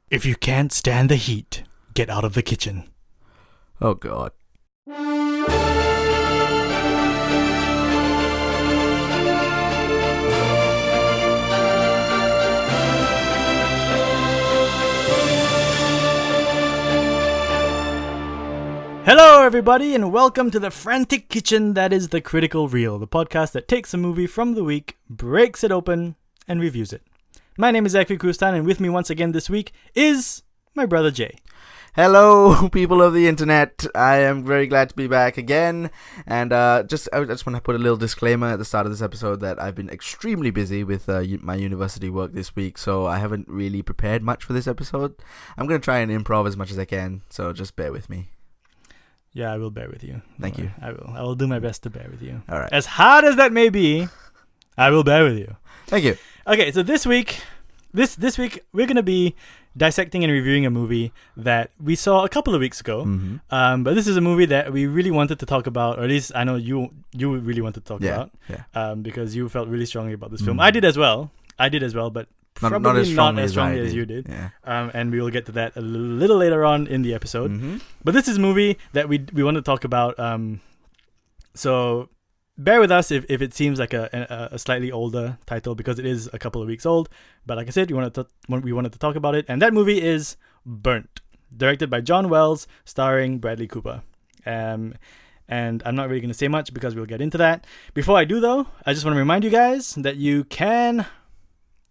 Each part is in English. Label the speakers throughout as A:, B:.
A: If you can't stand the heat, get out of the kitchen.
B: Oh, God.
A: Hello, everybody, and welcome to the frantic kitchen that is The Critical Reel, the podcast that takes a movie from the week, breaks it open, and reviews it. My name is Zachary Krustan, and with me once again this week is my brother Jay.
B: Hello, people of the internet. I am very glad to be back again. And I just want to put a little disclaimer at the start of this episode that I've been extremely busy with my university work this week, so I haven't really prepared much for this episode. I'm going to try and improv as much as I can, so just bear with me.
A: Yeah, I will bear with you.
B: Thank you.
A: I will. I will do my best to bear with you.
B: All right.
A: As hard as that may be, I will bear with you.
B: Thank you.
A: Okay, so this week we're going to be dissecting and reviewing a movie that we saw a couple of weeks ago.
B: Mm-hmm.
A: But this is a movie that we really wanted to talk about, or at least I know you really wanted to talk about.
B: Yeah.
A: Because you felt really strongly about this film. I did as well, but probably not as strongly as you did.
B: Yeah.
A: And we will get to that a little later on in the episode.
B: Mm-hmm.
A: But this is a movie that we want to talk about. So bear with us if it seems like a slightly older title, because it is a couple of weeks old. But like I said, we wanted to talk about it. And that movie is Burnt, directed by John Wells, starring Bradley Cooper. And I'm not really going to say much because we'll get into that. Before I do, though, I just want to remind you guys that you can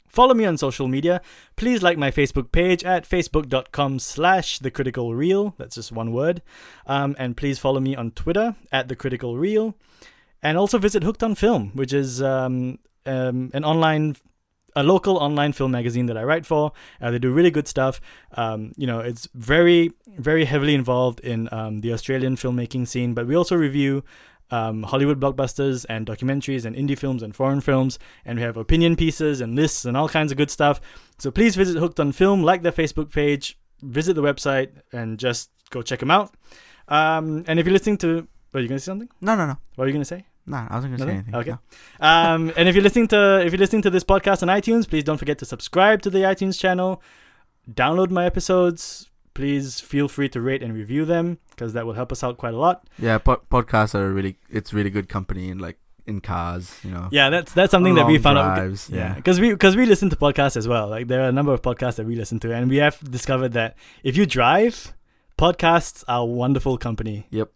A: follow me on social media. Please like my Facebook page at facebook.com/thecriticalreel. That's just one word. And please follow me on Twitter at thecriticalreel. And also visit Hooked on Film, which is a local online film magazine that I write for. They do really good stuff. It's very, very heavily involved in the Australian filmmaking scene, but we also review Hollywood blockbusters and documentaries and indie films and foreign films, and we have opinion pieces and lists and all kinds of good stuff. So please visit Hooked on Film, like their Facebook page, visit the website, and just go check them out. And if you're listening to... Are you going to say something?
B: No.
A: What are you going to say?
B: No, I wasn't going to say anything.
A: Okay.
B: No.
A: And if you're listening to this podcast on iTunes, please don't forget to subscribe to the iTunes channel. Download my episodes. Please feel free to rate and review them, because that will help us out quite a lot.
B: Yeah, podcasts are really good company in cars,
A: Yeah, that's something that we found
B: drives,
A: out. Yeah, because we listen to podcasts as well. Like, there are a number of podcasts that we listen to, and we have discovered that if you drive, podcasts are wonderful company.
B: Yep.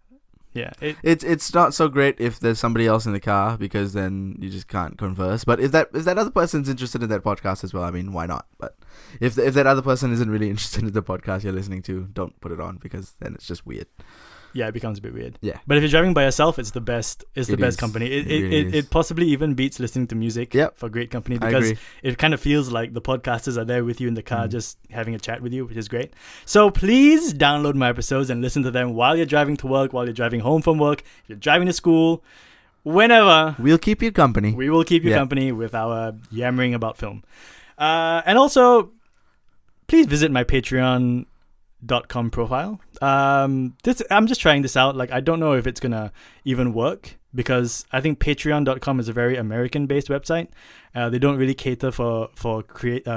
A: Yeah,
B: it's not so great if there's somebody else in the car, because then you just can't converse. But if that other person's interested in that podcast as well, I mean, why not? But if that other person isn't really interested in the podcast you're listening to, don't put it on, because then it's just weird.
A: Yeah, it becomes a bit weird.
B: Yeah.
A: But if you're driving by yourself, it's the best. It's the best company. It possibly even beats listening to music for great company, because it kind of feels like the podcasters are there with you in the car, just having a chat with you, which is great. So please download my episodes and listen to them while you're driving to work, while you're driving home from work, if you're driving to school, whenever.
B: We'll keep you company.
A: We will keep you company with our yammering about film. And also, please visit my Patreon.com profile. I'm just trying this out. Like, I don't know if it's gonna even work, because I think patreon.com is a very American based website. They don't really cater for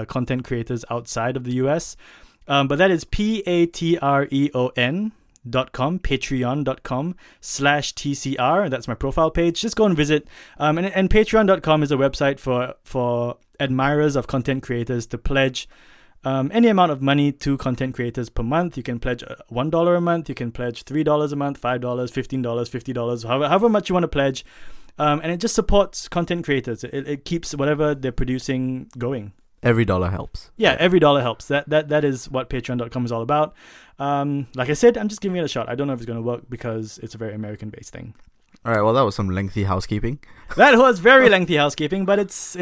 A: content creators outside of the US, but that is patreon.com, patreon.com/TCR. That's my profile page. Just go and visit. And patreon.com is a website for admirers of content creators to pledge any amount of money to content creators per month. You can pledge $1 a month. You can pledge $3 a month, $5, $15, $50, however much you want to pledge. And it just supports content creators. It keeps whatever they're producing going.
B: Every dollar helps.
A: Yeah, every dollar helps. That is what patreon.com is all about. Like I said, I'm just giving it a shot. I don't know if it's going to work, because it's a very American-based thing.
B: All right, well, that was some lengthy housekeeping.
A: That was very lengthy housekeeping, but it's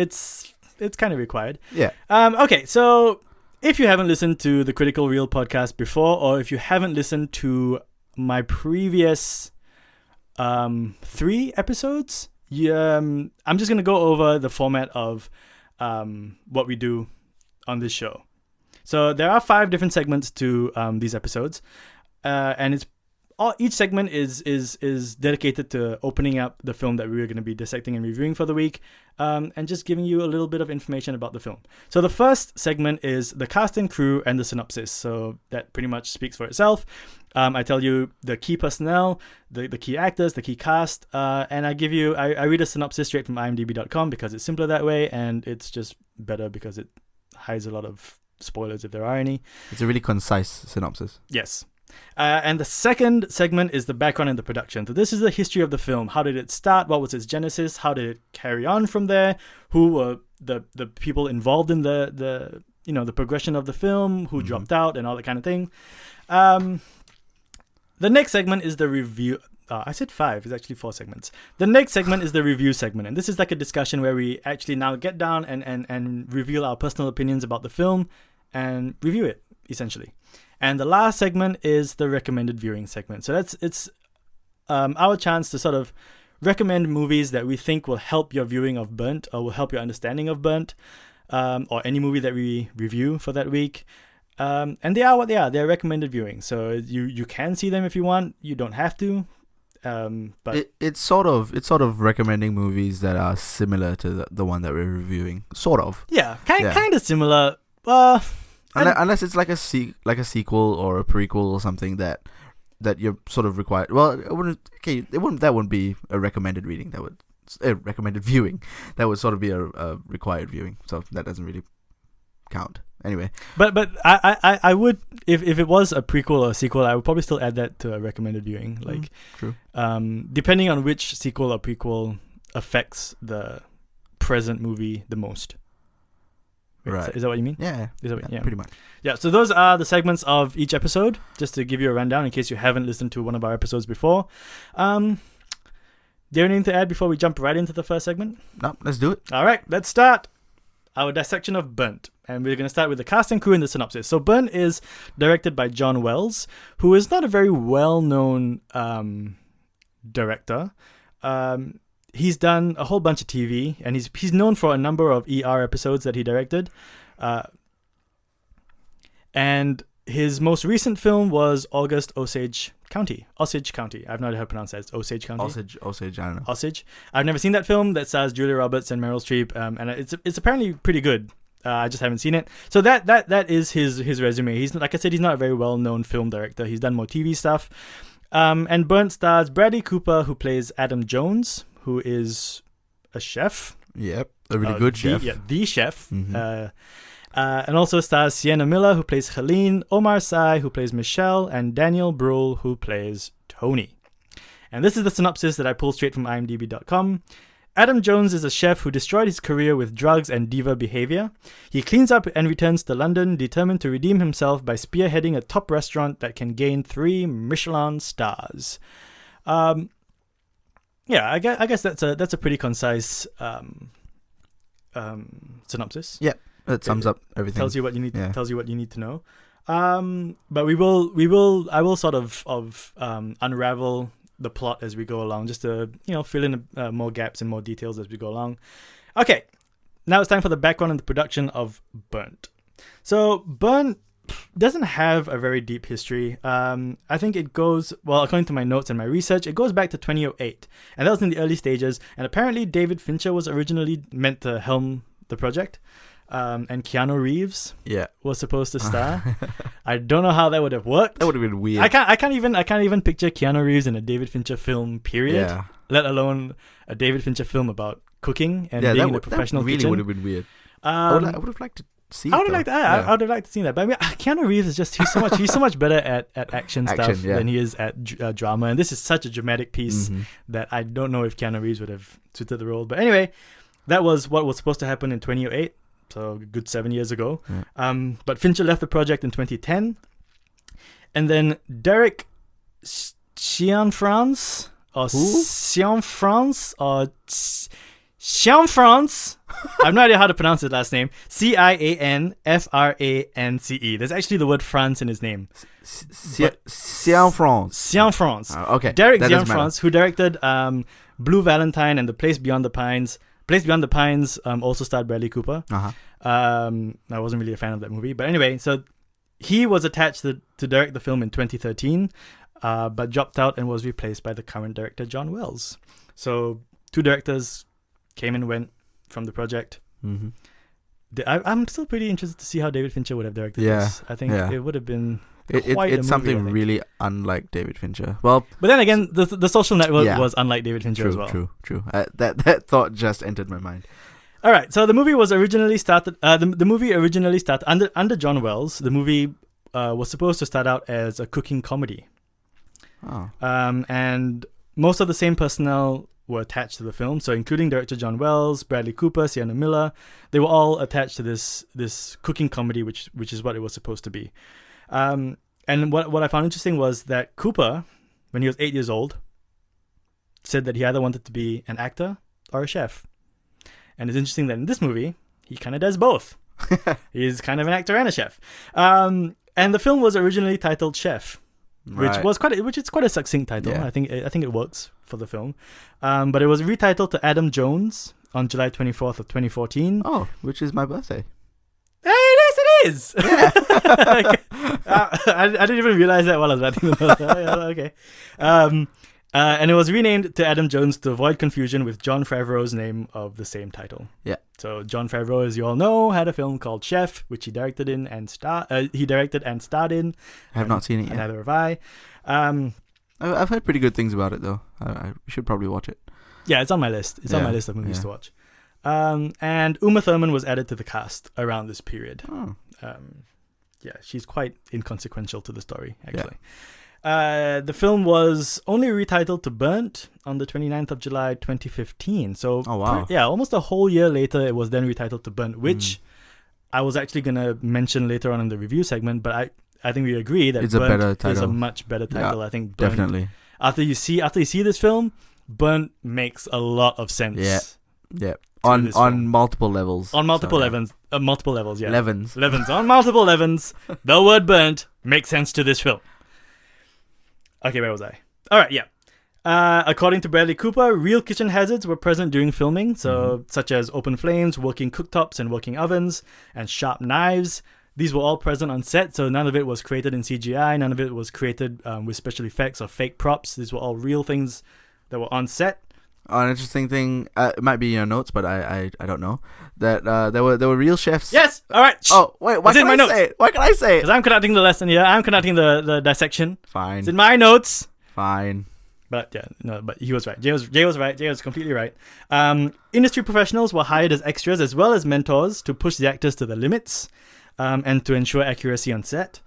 A: kind of required.
B: Yeah.
A: Okay, so if you haven't listened to the Critical Reel podcast before, or if you haven't listened to my previous 3 episodes, I'm just going to go over the format of what we do on this show. So there are 5 different segments to these episodes, and it's each segment is dedicated to opening up the film that we're going to be dissecting and reviewing for the week, and just giving you a little bit of information about the film. So the first segment is the cast and crew and the synopsis. So that pretty much speaks for itself. I tell you the key personnel, the key actors, the key cast, and I read a synopsis straight from imdb.com because it's simpler that way, and it's just better because it hides a lot of spoilers if there are any.
B: It's a really concise synopsis.
A: Yes. And the second segment is the background and the production. So this is the history of the film. How did it start? What was its genesis? How did it carry on from there? Who were the people involved in the progression of the film? Who dropped out and all that kind of thing. The next segment is the review. I said 5. It's actually 4 segments. The next segment is the review segment. And this is like a discussion where we actually now get down and reveal our personal opinions about the film and review it, essentially. And the last segment is the recommended viewing segment. So it's our chance to sort of recommend movies that we think will help your viewing of Burnt or will help your understanding of Burnt, or any movie that we review for that week. And they are what they are. They're recommended viewing. So you can see them if you want. You don't have to. But
B: it's sort of recommending movies that are similar to the one that we're reviewing. Sort of.
A: Yeah, kind of similar.
B: Unless it's like a sequel or a prequel or something that you're sort of required. Well, that wouldn't be a recommended reading. That would a recommended viewing. That would sort of be a required viewing. So that doesn't really count. Anyway,
A: but I would, if it was a prequel or a sequel, I would probably still add that to a recommended viewing. Like,
B: true.
A: Depending on which sequel or prequel affects the present movie the most.
B: Right.
A: Is that what you mean?
B: Yeah. Pretty much.
A: Yeah, so those are the segments of each episode, just to give you a rundown in case you haven't listened to one of our episodes before. Do you have anything to add before we jump right into the first segment?
B: No, let's do it.
A: All right, let's start our dissection of Burnt. And we're going to start with the cast and crew and the synopsis. So Burnt is directed by John Wells, who is not a very well-known director. He's done a whole bunch of TV, and he's known for a number of ER episodes that he directed. And his most recent film was Osage County. I've not heard how to pronounce that. It's Osage County.
B: Osage, I don't know.
A: Osage. I've never seen that film. That stars Julia Roberts and Meryl Streep, and it's apparently pretty good. I just haven't seen it. So that is his resume. He's, like I said, he's not a very well-known film director. He's done more TV stuff. And Burnt stars Bradley Cooper, who plays Adam Jones, who is a chef.
B: Yep, a really good chef.
A: The chef.
B: Mm-hmm.
A: And also stars Sienna Miller, who plays Helene, Omar Sy, who plays Michelle, and Daniel Bruhl, who plays Tony. And this is the synopsis that I pulled straight from imdb.com. Adam Jones is a chef who destroyed his career with drugs and diva behavior. He cleans up and returns to London, determined to redeem himself by spearheading a top restaurant that can gain 3 Michelin stars. I guess that's a pretty concise synopsis.
B: Yeah, that sums up everything.
A: Tells you what you need. Tells you what you need to know. But I will sort of unravel the plot as we go along, just to fill in more gaps and more details as we go along. Okay, now it's time for the background and the production of Burnt. So Burnt doesn't have a very deep history. I think it goes, well, according to my notes and my research, it goes back to 2008, and that was in the early stages. And apparently David Fincher was originally meant to helm the project. And Keanu Reeves was supposed to star. I don't know how that would have worked.
B: That would have been weird.
A: I can't even picture Keanu Reeves in a David Fincher film, period. Yeah. Let alone a David Fincher film about cooking and being in a professional kitchen.
B: That really would have been weird. I would have liked to see it.
A: I would have liked to see that. But I mean, Keanu Reeves is just he's so much better at action stuff than he is at drama. And this is such a dramatic piece that I don't know if Keanu Reeves would have suited the role. But anyway, that was what was supposed to happen in 2008. So a good 7 years ago. Yeah. But Fincher left the project in 2010. And then Derek Cianfrance, or Cianfrance, or Cianfrance. I have no idea how to pronounce his last name. Cianfrance. There's actually the word France in his name.
B: Cianfrance.
A: Cianfrance.
B: Okay.
A: Derek Cianfrance, who directed Blue Valentine and The Place Beyond the Pines. Place Beyond the Pines also starred Bradley Cooper. I wasn't really a fan of that movie. But anyway, so he was attached to direct the film in 2013. but dropped out and was replaced by the current director, John Wells. So 2 directors came and went from the project.
B: Mm-hmm.
A: I'm still pretty interested to see how David Fincher would have directed this. I think it would have been quite
B: it's
A: a
B: something
A: movie,
B: really unlike David Fincher. Well,
A: but then again, the Social Network was unlike David Fincher as well.
B: True. That thought just entered my mind.
A: All right, so the movie was originally started. The movie originally started under John Wells. The movie was supposed to start out as a cooking comedy.
B: Oh.
A: And most of the same personnel were attached to the film, so including director John Wells, Bradley Cooper, Sienna Miller. They were all attached to this cooking comedy, which is what it was supposed to be. And what I found interesting was that Cooper, when he was 8 years old, said that he either wanted to be an actor or a chef. And it's interesting that in this movie, he kind of does both. He's kind of an actor and a chef. And the film was originally titled Chef, which is quite a succinct title.
B: Yeah.
A: I think it works for the film. But it was retitled to Adam Jones on July 24th of 2014.
B: Oh, which is my birthday.
A: Yes, it is.
B: Yeah.
A: I didn't even realize that while I was writing the notes. Okay. And it was renamed to Adam Jones to avoid confusion with Jon Favreau's name of the same title. Yeah. So Jon Favreau, as you all know, had a film called Chef, which he directed and starred in.
B: I have not seen it yet.
A: Neither have I.
B: I've heard pretty good things about it, though. I should probably watch it.
A: Yeah, it's on my list. It's on my list of movies to watch. And Uma Thurman was added to the cast around this period.
B: Oh.
A: She's quite inconsequential to the story, actually. Yeah. The film was only retitled to Burnt on the 29th of July 2015. So, almost a whole year later, it was then retitled to Burnt, which I was actually going to mention later on in the review segment, but I think we agree that
B: it's
A: Burnt is a much better title.
B: Yeah,
A: I think Burnt,
B: definitely.
A: After you see this film, Burnt makes a lot of sense.
B: Yeah. On multiple levels.
A: On multiple levels. Multiple levels, yeah.
B: Levels.
A: On multiple levels. The word burnt makes sense to this film. Okay, where was I? All right, yeah. According to Bradley Cooper, real kitchen hazards were present during filming, such as open flames, working cooktops and working ovens, and sharp knives. These were all present on set, so none of it was created in CGI. None of it was created with special effects or fake props. These were all real things that were on set.
B: An interesting thing, it might be in your notes, but I don't know, that there were real chefs.
A: Yes! All right!
B: Oh, wait, why can I say it? Why can I say it?
A: Because I'm conducting the lesson here. I'm conducting the dissection.
B: Fine.
A: It's in my notes.
B: Fine.
A: But but he was right. Jay was right. Jay was completely right. Industry professionals were hired as extras as well as mentors to push the actors to the limits and to ensure accuracy on set.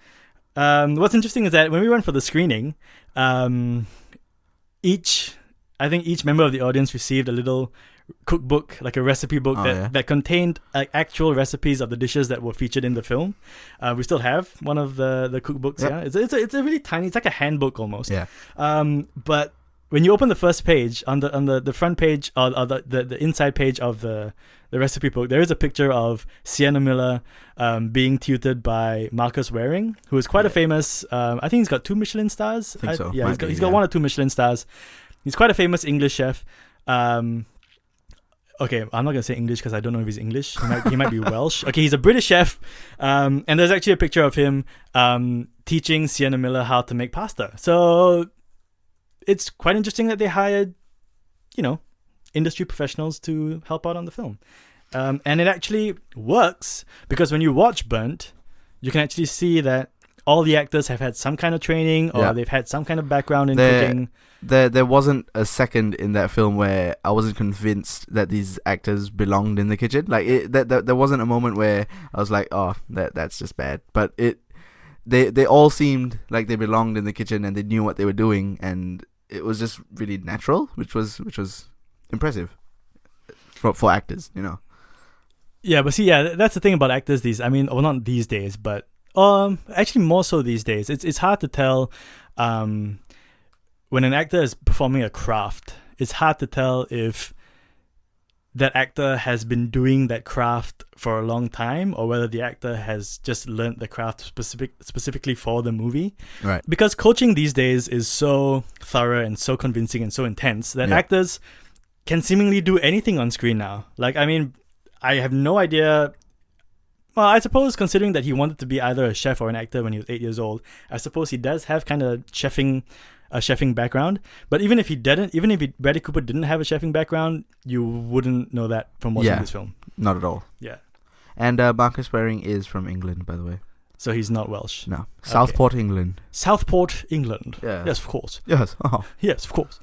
A: What's interesting is that when we went for the screening, I think each member of the audience received a little cookbook, like a recipe book that contained actual recipes of the dishes that were featured in the film. We still have one of the cookbooks. Yep. Yeah, it's a really tiny. It's like a handbook almost.
B: Yeah.
A: But when you open the first page on the front page or the inside page of the recipe book, there is a picture of Sienna Miller being tutored by Marcus Waring, who is quite a famous. I think he's got 2 Michelin stars.
B: I think so.
A: Yeah, he's got 1 or 2 Michelin stars. He's quite a famous English chef. Okay, I'm not going to say English because I don't know if he's English. He might be Welsh. Okay, he's a British chef. And there's actually a picture of him teaching Sienna Miller how to make pasta. So it's quite interesting that they hired, industry professionals to help out on the film. And it actually works because when you watch Burnt, you can actually see that all the actors have had some kind of training or they've had some kind of background in cooking.
B: There wasn't a second in that film where I wasn't convinced that these actors belonged in the kitchen. Like there wasn't a moment where I was like, oh, that's just bad. But they all seemed like they belonged in the kitchen and they knew what they were doing, and it was just really natural, which was impressive for actors,
A: Yeah, but see, that's the thing about actors. Not these days, but actually more so these days. It's hard to tell when an actor is performing a craft. It's hard to tell if that actor has been doing that craft for a long time or whether the actor has just learned the craft specifically for the movie.
B: Right.
A: Because coaching these days is so thorough and so convincing and so intense that actors can seemingly do anything on screen now. I have no idea Well, I suppose considering that he wanted to be either a chef or an actor when he was 8 years old, I suppose he does have kind of a chefing background. But even if Bradley Cooper didn't have a chefing background, you wouldn't know that from watching this film.
B: Not at all.
A: Yeah.
B: And Marcus Waring is from England, by the way.
A: So he's not Welsh.
B: No. Southport, England.
A: Southport, England.
B: Yeah.
A: Yes, of course.
B: Yes. Oh.
A: Yes, of course.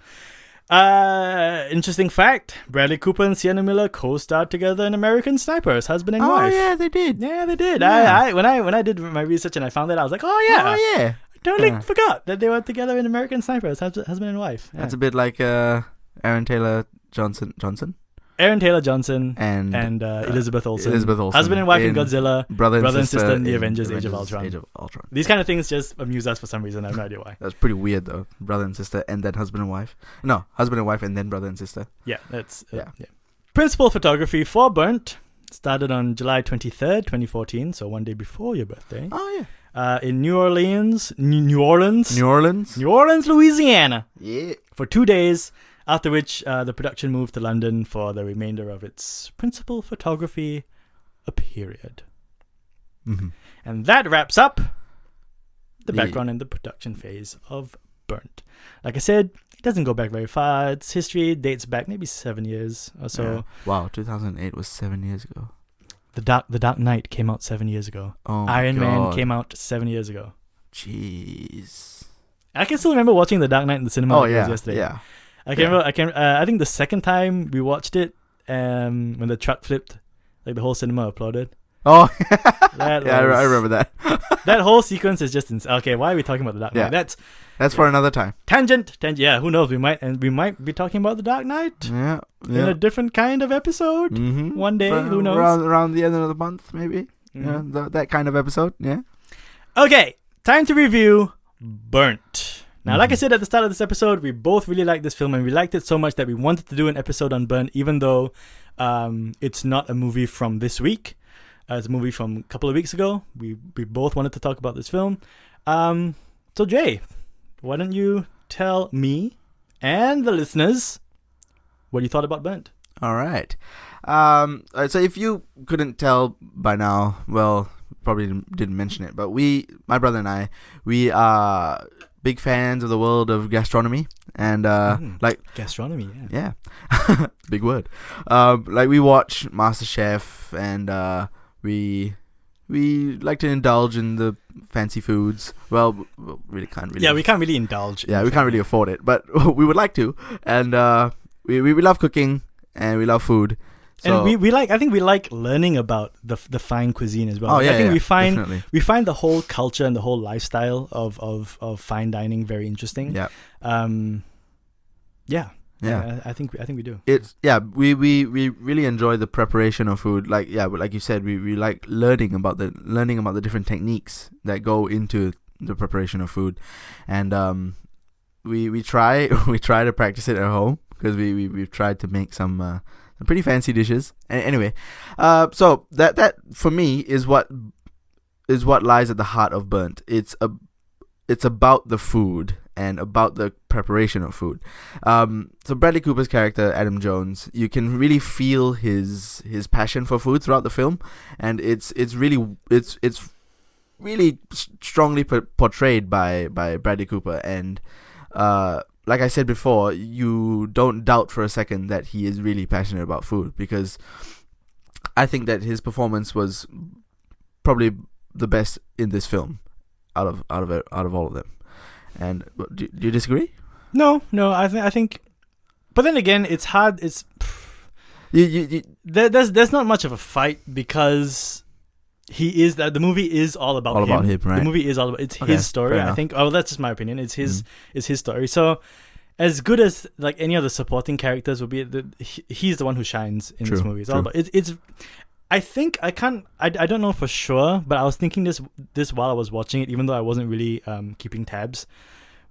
A: Interesting fact: Bradley Cooper and Sienna Miller co-starred together in American Sniper as husband and wife.
B: Oh yeah, they did.
A: Yeah, they did.
B: Yeah.
A: When I did my research and I found that, I was like, oh yeah.
B: Oh yeah.
A: I totally forgot that they were together in American Sniper as husband and wife. Yeah.
B: That's a bit like Aaron Taylor Johnson.
A: Aaron Taylor Johnson
B: and
A: Elizabeth Olsen.
B: Elizabeth Olsen.
A: Husband and wife in Godzilla.
B: Brother and sister
A: in The Avengers Age of Ultron. These kind of things just amuse us for some reason. I have no idea why.
B: That's pretty weird though. Brother and sister and then husband and wife. No, husband and wife and then brother and sister.
A: Yeah, that's... yeah. Principal photography for Burnt started on July 23rd, 2014, so one day before your birthday.
B: Oh, yeah.
A: In New Orleans, Louisiana.
B: Yeah.
A: For 2 days, after which the production moved to London for the remainder of its principal photography, a period.
B: Mm-hmm.
A: And that wraps up the background and the production phase of Burnt. Like I said, it doesn't go back very far. Its history dates back maybe 7 years or so.
B: Yeah. Wow, 2008 was 7 years ago.
A: The Dark Knight came out 7 years ago.
B: Oh,
A: Iron Man came out 7 years ago.
B: Jeez.
A: I can still remember watching The Dark Knight in the cinema yesterday.
B: Yeah.
A: I think the second time we watched it, when the truck flipped, like the whole cinema applauded.
B: Oh, I remember that.
A: That whole sequence is just okay. Why are we talking about The Dark Knight?
B: That's for another time.
A: Tangent. Yeah, who knows? We might be talking about The Dark Knight.
B: Yeah.
A: In a different kind of episode.
B: Mm-hmm.
A: One day, who knows?
B: Around the end of the month, maybe.
A: Mm-hmm.
B: Yeah, that kind of episode. Yeah.
A: Okay, time to review Burnt. Now, like I said at the start of this episode, we both really liked this film, and we liked it so much that we wanted to do an episode on Burnt, even though it's not a movie from this week. It's a movie from a couple of weeks ago. We both wanted to talk about this film. So, Jay, why don't you tell me and the listeners what you thought about Burnt?
B: All right. So if you couldn't tell by now, well, probably didn't mention it, but my brother and I, we are big fans of the world of gastronomy, and like
A: gastronomy,
B: yeah, big word. Like we watch MasterChef, and we like to indulge in the fancy foods. Well, really can't really.
A: Yeah, we can't really indulge.
B: Yeah, we can't really afford it, but we would like to, and we love cooking and we love food. So,
A: and I think we like learning about the fine cuisine as well.
B: Oh, yeah,
A: I think
B: definitely.
A: we find the whole culture and the whole lifestyle of fine dining very interesting.
B: Yeah.
A: I think we do.
B: We really enjoy the preparation of food. Like you said, we like learning about the different techniques that go into the preparation of food, and we try to practice it at home, because we've tried to make some pretty fancy dishes. Anyway, so that for me is what lies at the heart of Burnt. It's about the food and about the preparation of food. So Bradley Cooper's character, Adam Jones, you can really feel his passion for food throughout the film, and it's really strongly portrayed by Bradley Cooper. And like I said before, you don't doubt for a second that he is really passionate about food, because I think that his performance was probably the best in this film out of all of them. And do you disagree?
A: No, I think, but then again, it's hard. It's there's not much of a fight, because the movie is all about him.
B: About him, right?
A: The movie is all about his story. I think. Oh, that's just my opinion. It's his story. So, as good as like any other supporting characters will be, he's the one who shines in this movie. It's all about it's. I think I don't know for sure, but I was thinking this while I was watching it, even though I wasn't really keeping tabs.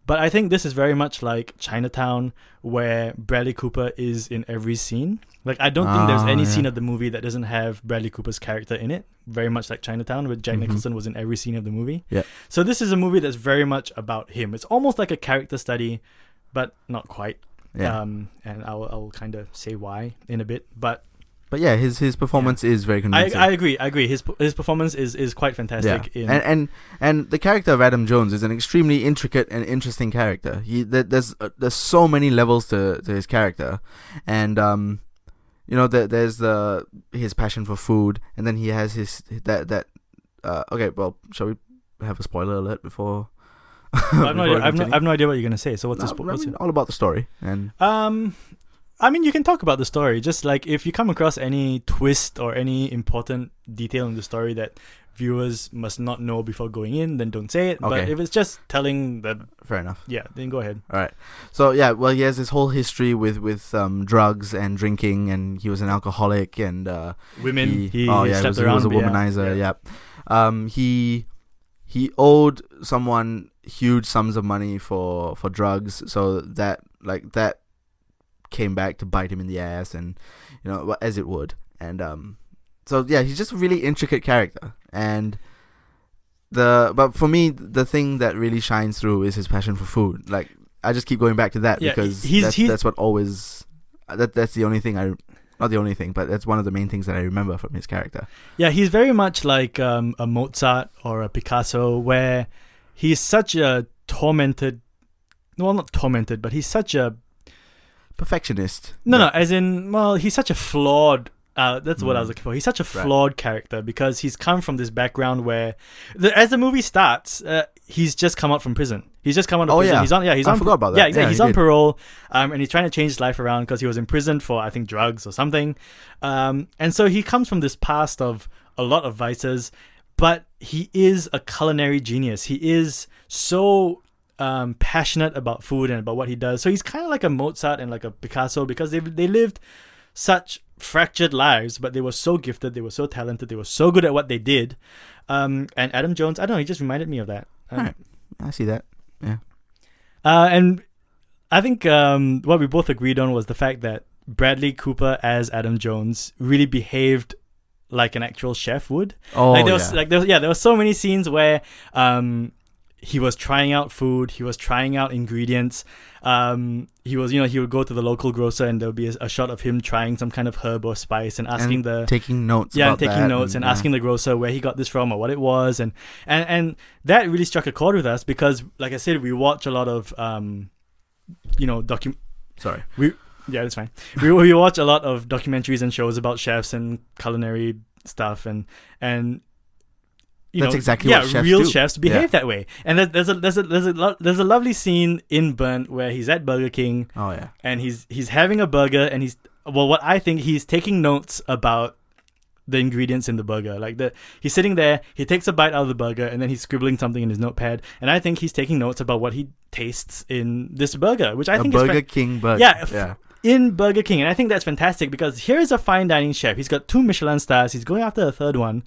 A: But I think this is very much like Chinatown, where Bradley Cooper is in every scene. Like, I don't think there's any scene of the movie that doesn't have Bradley Cooper's character in it. Very much like Chinatown, where Jack Nicholson was in every scene of the movie.
B: Yeah.
A: So this is a movie that's very much about him. It's almost like a character study, but not quite.
B: Yeah.
A: And I will kind of say why in a bit. But
B: But yeah, his performance is very convincing.
A: I agree. His performance is quite fantastic.
B: Yeah. And the character of Adam Jones is an extremely intricate and interesting character. There's so many levels to his character, and there's his passion for food, and then he has his okay, well, shall we have a spoiler alert before?
A: I have no idea what you're gonna say. So what's
B: all about the story and
A: I mean, you can talk about the story. Just like if you come across any twist or any important detail in the story that viewers must not know before going in, then don't say it.
B: Okay.
A: But if it's just telling the...
B: Fair enough.
A: Yeah, then go ahead.
B: All right. So, yeah, well, he has this whole history with drugs and drinking, and he was an alcoholic, and...
A: Women. He
B: was a womanizer, yeah. He owed someone huge sums of money for drugs, so that came back to bite him in the ass, and as it would, and so yeah, he's just a really intricate character, and but for me, the thing that really shines through is his passion for food. Like, I just keep going back to that because that's what always that's the only thing not the only thing, but that's one of the main things that I remember from his character.
A: Yeah, he's very much like a Mozart or a Picasso, where he's such a not tormented, but he's such a
B: perfectionist.
A: No, as in, well, he's such a flawed... that's what I was looking for. He's such a flawed character because he's come from this background where, as the movie starts, he's just come out from prison. He's just come out of prison.
B: Yeah. I forgot about that.
A: Yeah, he's on parole, and he's trying to change his life around because he was in prison for, I think, drugs or something. And so he comes from this past of a lot of vices, but he is a culinary genius. He is so... passionate about food and about what he does. So he's kind of like a Mozart and like a Picasso because they lived such fractured lives, but they were so gifted, they were so talented, they were so good at what they did. And Adam Jones, I don't know, he just reminded me of that.
B: Alright, I see that. Yeah.
A: And I think what we both agreed on was the fact that Bradley Cooper as Adam Jones really behaved like an actual chef would. There were so many scenes where he was trying out food. He was trying out ingredients. He would go to the local grocer and there'll be a shot of him trying some kind of herb or spice and asking
B: taking notes.
A: Asking the grocer where he got this from or what it was, and that really struck a chord with us because, like I said, we watch a lot of that's fine. We watch a lot of documentaries and shows about chefs and culinary stuff and.
B: That's exactly what chefs
A: real
B: do.
A: Chefs behave that way, and there's a lovely scene in Burnt where he's at Burger King.
B: Oh yeah,
A: and he's having a burger, and what I think he's taking notes about the ingredients in the burger. He's sitting there, he takes a bite out of the burger, and then he's scribbling something in his notepad, and I think he's taking notes about what he tastes in this burger, which I think is
B: Burger King burger.
A: Yeah. In Burger King, and I think that's fantastic because here is a fine dining chef. He's got 2 Michelin stars. He's going after a 3rd one,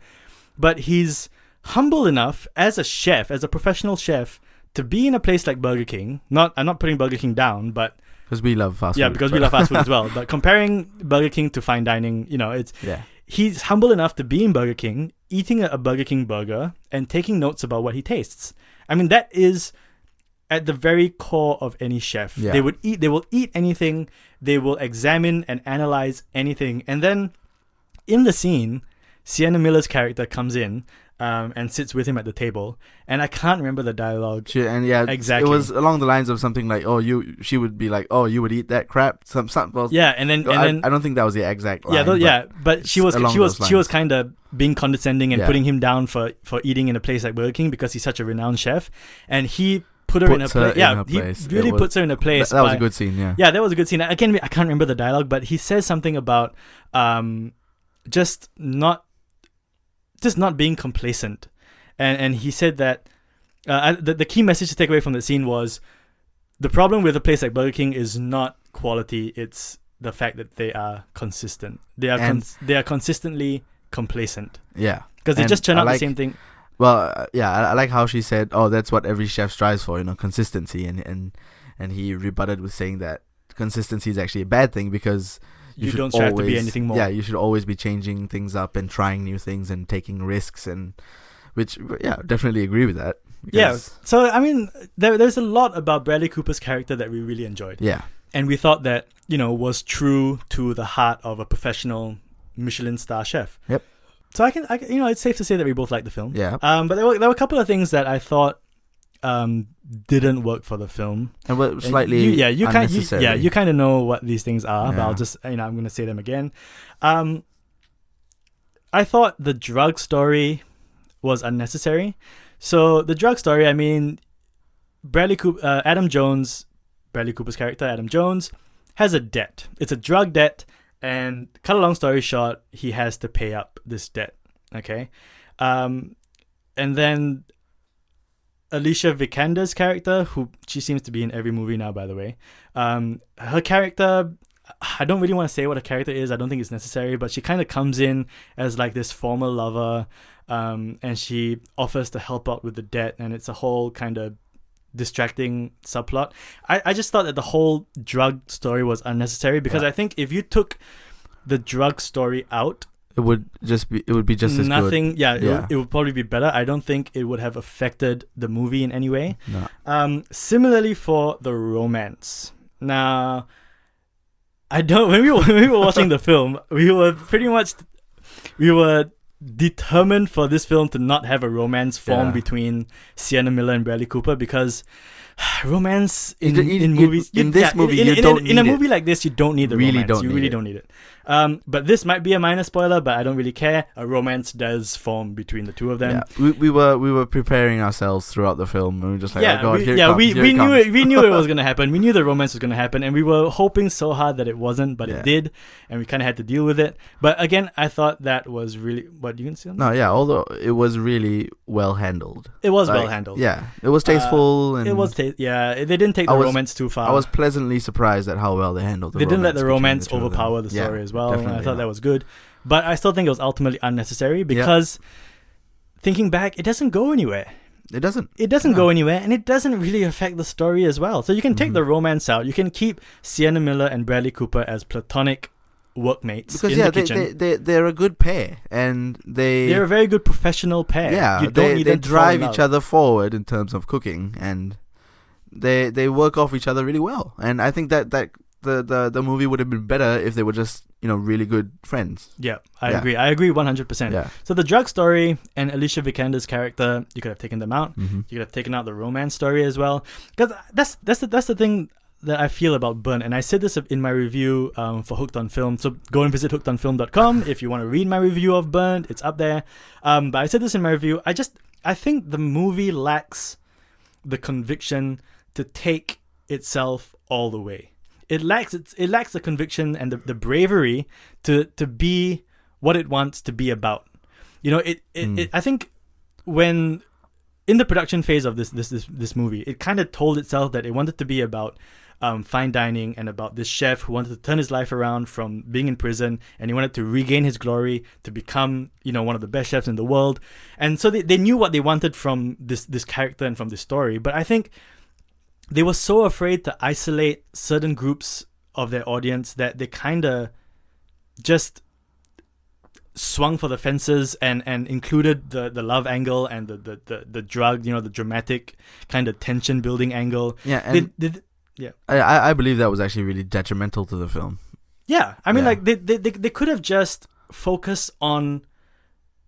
A: but he's humble enough as a chef, as a professional chef, to be in a place like Burger King. I'm not putting Burger King down, but
B: because we love fast food.
A: Yeah, because we love fast food as well. But comparing Burger King to fine dining, he's humble enough to be in Burger King, eating a Burger King burger and taking notes about what he tastes. I mean, that is at the very core of any chef. Yeah. They will eat anything. They will examine and analyze anything. And then in the scene, Sienna Miller's character comes in and sits with him at the table, and I can't remember the dialogue.
B: Exactly. It was along the lines of something like, she would be like, "Oh, you would eat that crap."
A: And then
B: I don't think that was the exact line.
A: But she was kind of being condescending and putting him down for eating in a place like Burger King because he's such a renowned chef, and he puts her in a place. He really puts her in a place.
B: That was a good scene. Yeah.
A: Yeah, that was a good scene. Again, I can't remember the dialogue, but he says something about just not being complacent, and he said that the key message to take away from the scene was the problem with a place like Burger King is not quality; it's the fact that they are consistent. They are consistently complacent.
B: Yeah,
A: because they just churn out the same thing.
B: Well, I like how she said, "Oh, that's what every chef strives for, consistency," and he rebutted with saying that consistency is actually a bad thing because you don't strive to be anything more. Yeah, you should always be changing things up and trying new things and taking risks, and definitely agree with that.
A: Yeah, so I mean, there's a lot about Bradley Cooper's character that we really enjoyed.
B: Yeah,
A: and we thought that was true to the heart of a professional Michelin star chef.
B: Yep.
A: So I can it's safe to say that we both liked the film.
B: Yeah.
A: But there were a couple of things that I thought didn't work for the film.
B: And were slightly unnecessary.
A: You kind of know what these things are, but
B: Yeah.
A: I'll just I'm going to say them again. I thought the drug story was unnecessary. So the drug story, I mean, Bradley Cooper's character, Adam Jones, has a debt. It's a drug debt, and cut a long story short, he has to pay up this debt. Okay, and then Alicia Vikander's character, who she seems to be in every movie now, by the way. Her character, I don't really want to say what her character is. I don't think it's necessary, but she kind of comes in as like this former lover, and she offers to help out with the debt, and it's a whole kind of distracting subplot. I just thought that the whole drug story was unnecessary because I think if you took the drug story out,
B: it would be just as
A: nothing
B: good.
A: Yeah. It would probably be better. I don't think it would have affected the movie in any way.
B: No.
A: Similarly for the romance. Now, when we were watching the film, we were determined for this film to not have a romance form between Sienna Miller and Bradley Cooper, because romance in movies,
B: in a
A: movie like this, you don't need the romance. You really don't need it. But this might be a minor spoiler, but I don't really care. A romance does form between the two of them.
B: Yeah. We were preparing ourselves throughout the film, and we were just like,
A: we knew it was gonna happen. We knew the romance was gonna happen, and we were hoping so hard that it wasn't, but it did, and we kind of had to deal with it. But again, I thought that was really what you can see.
B: Although it was really well handled.
A: It was well handled.
B: Yeah, it was tasteful, and
A: it was. They didn't take the romance too far.
B: I was pleasantly surprised at how well they handled.
A: They didn't let the romance overpower the story as well. I thought that was good, but I still think it was ultimately unnecessary because thinking back, it doesn't go anywhere.
B: It doesn't.
A: It doesn't go anywhere, and it doesn't really affect the story as well. So you can take the romance out. You can keep Sienna Miller and Bradley Cooper as platonic workmates in the kitchen.
B: They're a good pair, and they're
A: a very good professional pair.
B: Yeah, they drive each other forward in terms of cooking, and they work off each other really well. And I think that the movie would have been better if they were just really good friends.
A: Yeah, I agree. I agree 100%.
B: Yeah.
A: So the drug story and Alicia Vikander's character, you could have taken them out.
B: Mm-hmm.
A: You could have taken out the romance story as well. Because that's the thing that I feel about Burnt, and I said this in my review for Hooked on Film. So go and visit hookedonfilm.com if you want to read my review of Burnt. It's up there. But I said this in my review. I think the movie lacks the conviction to take itself all the way. It lacks the conviction and the bravery to be what it wants to be about. I think when in the production phase of this movie, it kind of told itself that it wanted to be about fine dining and about this chef who wanted to turn his life around from being in prison, and he wanted to regain his glory to become one of the best chefs in the world. And so they knew what they wanted from this character and from this story. But I think they were so afraid to isolate certain groups of their audience that they kind of just swung for the fences and included the love angle and the drug, the dramatic kind of tension building angle.
B: Yeah, and I believe that was actually really detrimental to the film.
A: Yeah, I mean, like they could have just focused on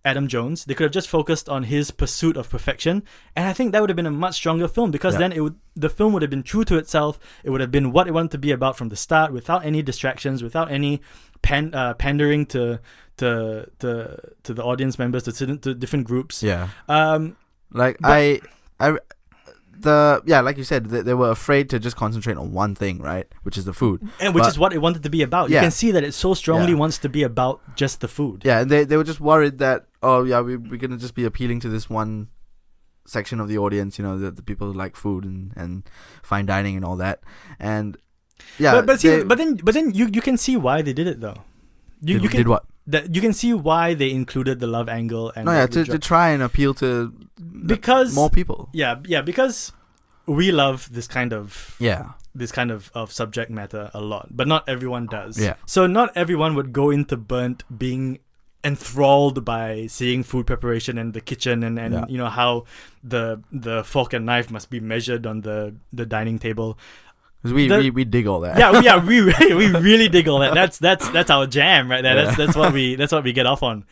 A: Adam Jones. They could have just focused on his pursuit of perfection, and I think that would have been a much stronger film, because then the film would have been true to itself. It would have been what it wanted to be about from the start, without any distractions, without any pandering to the audience members, to different groups.
B: Yeah. Like you said, they were afraid to just concentrate on one thing, right? Which is the food.
A: And which is what it wanted to be about. You can see that it so strongly wants to be about just the food.
B: Yeah, and they were just worried that, we're going to just be appealing to this one section of the audience, the people who like food and fine dining and all that. And
A: but then you can see why they did it, though. You can,
B: did what?
A: That you can see why they included the love angle and
B: to try and appeal to more people.
A: Yeah, because we love this kind of subject matter a lot, but not everyone does.
B: Yeah.
A: So not everyone would go into Burnt being enthralled by seeing food preparation and the kitchen and how the fork and knife must be measured on the dining table.
B: Because we dig all that.
A: we really dig all that. That's our jam right there. That's what we get off on.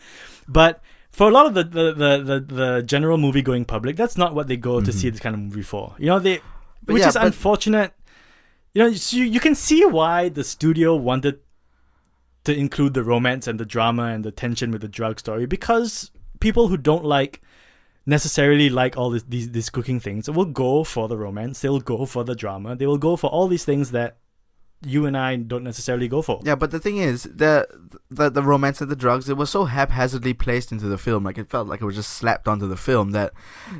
A: But for a lot of the general movie going public, that's not what they go to see this kind of movie for. Which is unfortunate. You can see why the studio wanted to include the romance and the drama and the tension with the drug story, because people who don't necessarily like all these cooking things will go for the romance, they'll go for the drama, they will go for all these things that you and I don't necessarily go for.
B: Yeah, but the thing is, the romance and the drugs, it was so haphazardly placed into the film. Like, it felt like it was just slapped onto the film that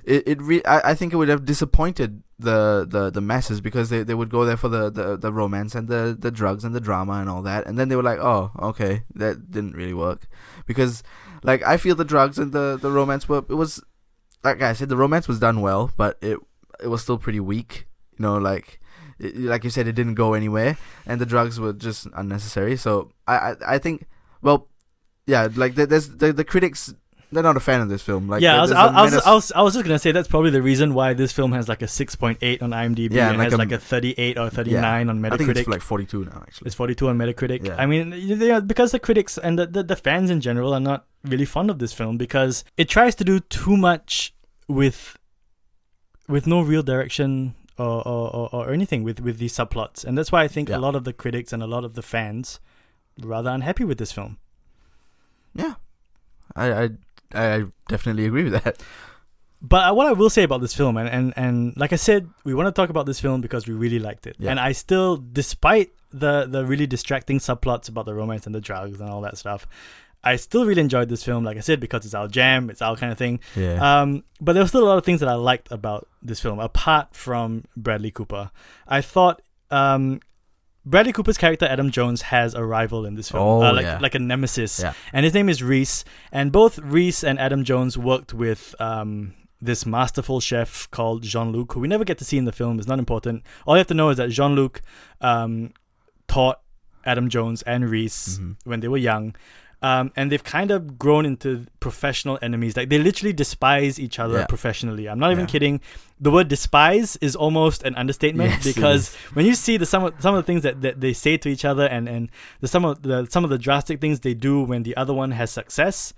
B: I think it would have disappointed the masses, because they would go there for the romance and the drugs and the drama and all that, and then they were like, oh, okay, that didn't really work. Because, like, I feel the drugs and the romance like I said, the romance was done well, but it was still pretty weak. Like you said, it didn't go anywhere, and the drugs were just unnecessary. So I think, well, yeah, like there's the critics, they're not a fan of this film. Like,
A: yeah, I was just gonna say that's probably the reason why this film has like a 6.8 on IMDb and has like a 38 or 39 on Metacritic.
B: I think it's like 42 now, actually.
A: It's 42 on Metacritic.
B: Yeah.
A: I mean, because the critics and the fans in general are not really fond of this film, because it tries to do too much with no real direction or anything with these subplots, and that's why I think a lot of the critics and a lot of the fans were rather unhappy with this film.
B: Yeah, I definitely agree with that.
A: But what I will say about this film, and like I said, we want to talk about this film because we really liked it, and I still, despite the really distracting subplots about the romance and the drugs and all that stuff, I still really enjoyed this film, like I said, because it's our jam, it's our kind of thing.
B: Yeah.
A: But there were still a lot of things that I liked about this film, apart from Bradley Cooper. I thought Bradley Cooper's character, Adam Jones, has a rival in this film, like a nemesis.
B: Yeah.
A: And his name is Reese. And both Reese and Adam Jones worked with this masterful chef called Jean-Luc, who we never get to see in the film. It's not important. All you have to know is that Jean-Luc taught Adam Jones and Reese when they were young. And they've kind of grown into professional enemies. Like, they literally despise each other professionally. I'm not even kidding. The word despise is almost an understatement, because when you see some of the things that they say to each other, and some of the drastic things they do when the other one has success,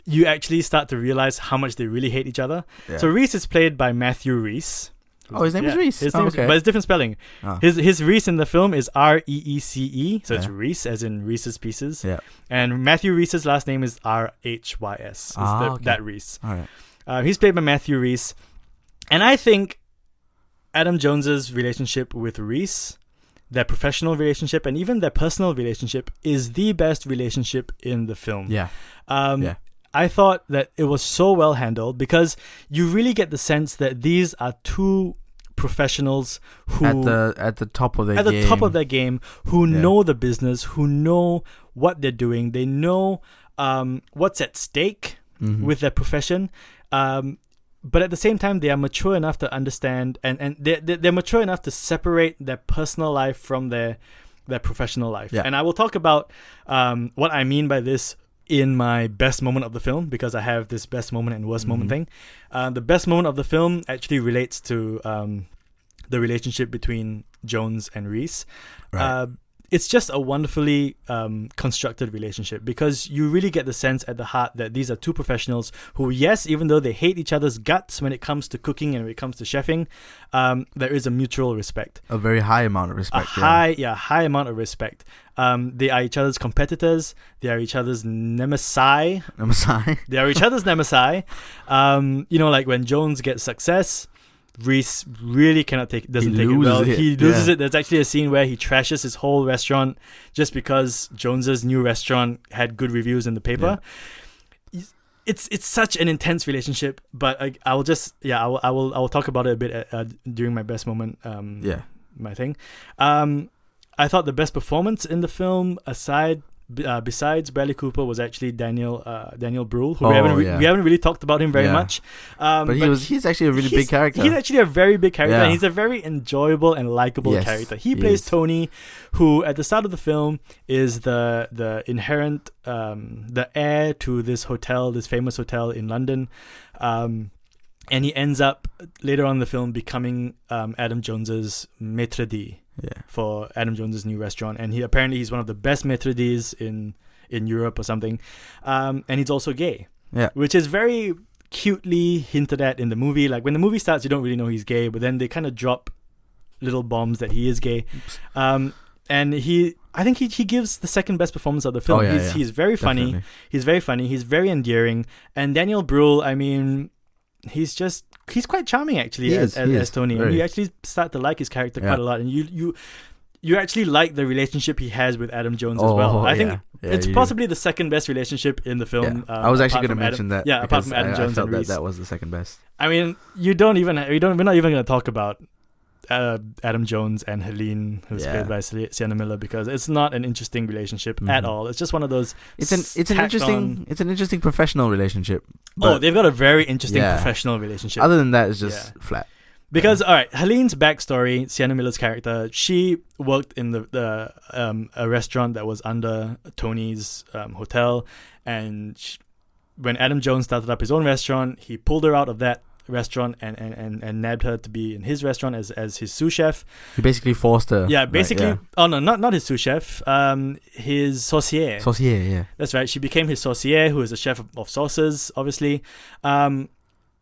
A: you actually start to realize how much they really hate each other. Yeah. So Reese is played by Matthew Reese.
B: Oh, his name is Reese.
A: His name is, but it's different spelling. Oh. His Reese in the film is Reece, so it's Reese as in Reese's Pieces.
B: Yeah.
A: And Matthew Reese's last name is Rhys. That Reese.
B: All right.
A: He's played by Matthew Reese, and I think Adam Jones's relationship with Reese, their professional relationship and even their personal relationship, is the best relationship in the film.
B: Yeah.
A: I thought that it was so well handled, because you really get the sense that these are two professionals who
B: at the top of their game,
A: who know the business, who know what they're doing, they know what's at stake with their profession, but at the same time they are mature enough to understand, and they're mature enough to separate their personal life from their professional life. And I will talk about what I mean by this in my best moment of the film, because I have this best moment and worst moment thing. The best moment of the film actually relates to the relationship between Jones and Reese.
B: Right.
A: It's just a wonderfully constructed relationship, because you really get the sense at the heart that these are two professionals who, yes, even though they hate each other's guts when it comes to cooking and when it comes to chefing, there is a mutual respect.
B: A very high amount of respect.
A: High amount of respect. They are each other's competitors. They are each other's nemesis. They are each other's nemesis. Like when Jones gets success, Reese really doesn't take it well. He loses it. There's actually a scene where he trashes his whole restaurant just because Jones's new restaurant had good reviews in the paper. Yeah. It's such an intense relationship, but I will talk about it a bit during my best moment. My thing. I thought the best performance in the film, besides Bradley Cooper, was actually Daniel Bruhl, who we haven't really talked about him very much. But
B: he's actually a really big character.
A: He's actually a very big character, and he's a very enjoyable and likable character. He plays Tony, who at the start of the film is the inherent the heir to this famous hotel in London. And he ends up later on in the film becoming Adam Jones's maître d'. for Adam Jones's new restaurant, and he's one of the best maîtres in Europe or something, and he's also gay, which is very cutely hinted at in the movie. Like when the movie starts, you don't really know he's gay, but then they kind of drop little bombs that he is gay. And I think he gives the second best performance of the film. He's very funny.
B: Definitely.
A: He's very funny. He's very endearing. And Daniel Bruhl, I mean, he's quite charming actually as Tony. And you actually start to like his character quite a lot. And you actually like the relationship he has with Adam Jones as well. I think it's possibly the second best relationship in the film.
B: I was actually going to mention that.
A: Yeah, apart from Adam Jones
B: I felt
A: and Reese.
B: that was the second best.
A: I mean, we're not even going to talk about Adam Jones and Helene, who's played by Sienna Miller, because it's not an interesting relationship at all. It's just one of those. It's an
B: interesting professional relationship.
A: They've got a very interesting professional relationship.
B: Other than that, it's just flat.
A: Because all right, Helene's backstory, Sienna Miller's character, she worked in a restaurant that was under Tony's hotel, and when Adam Jones started up his own restaurant, he pulled her out of that restaurant and nabbed her to be in his restaurant as his sous chef.
B: He basically forced her.
A: Yeah, basically. Right, oh no, not his sous chef. His saucier.
B: Saucier, yeah.
A: That's right. She became his saucier, who is a chef of sauces, obviously.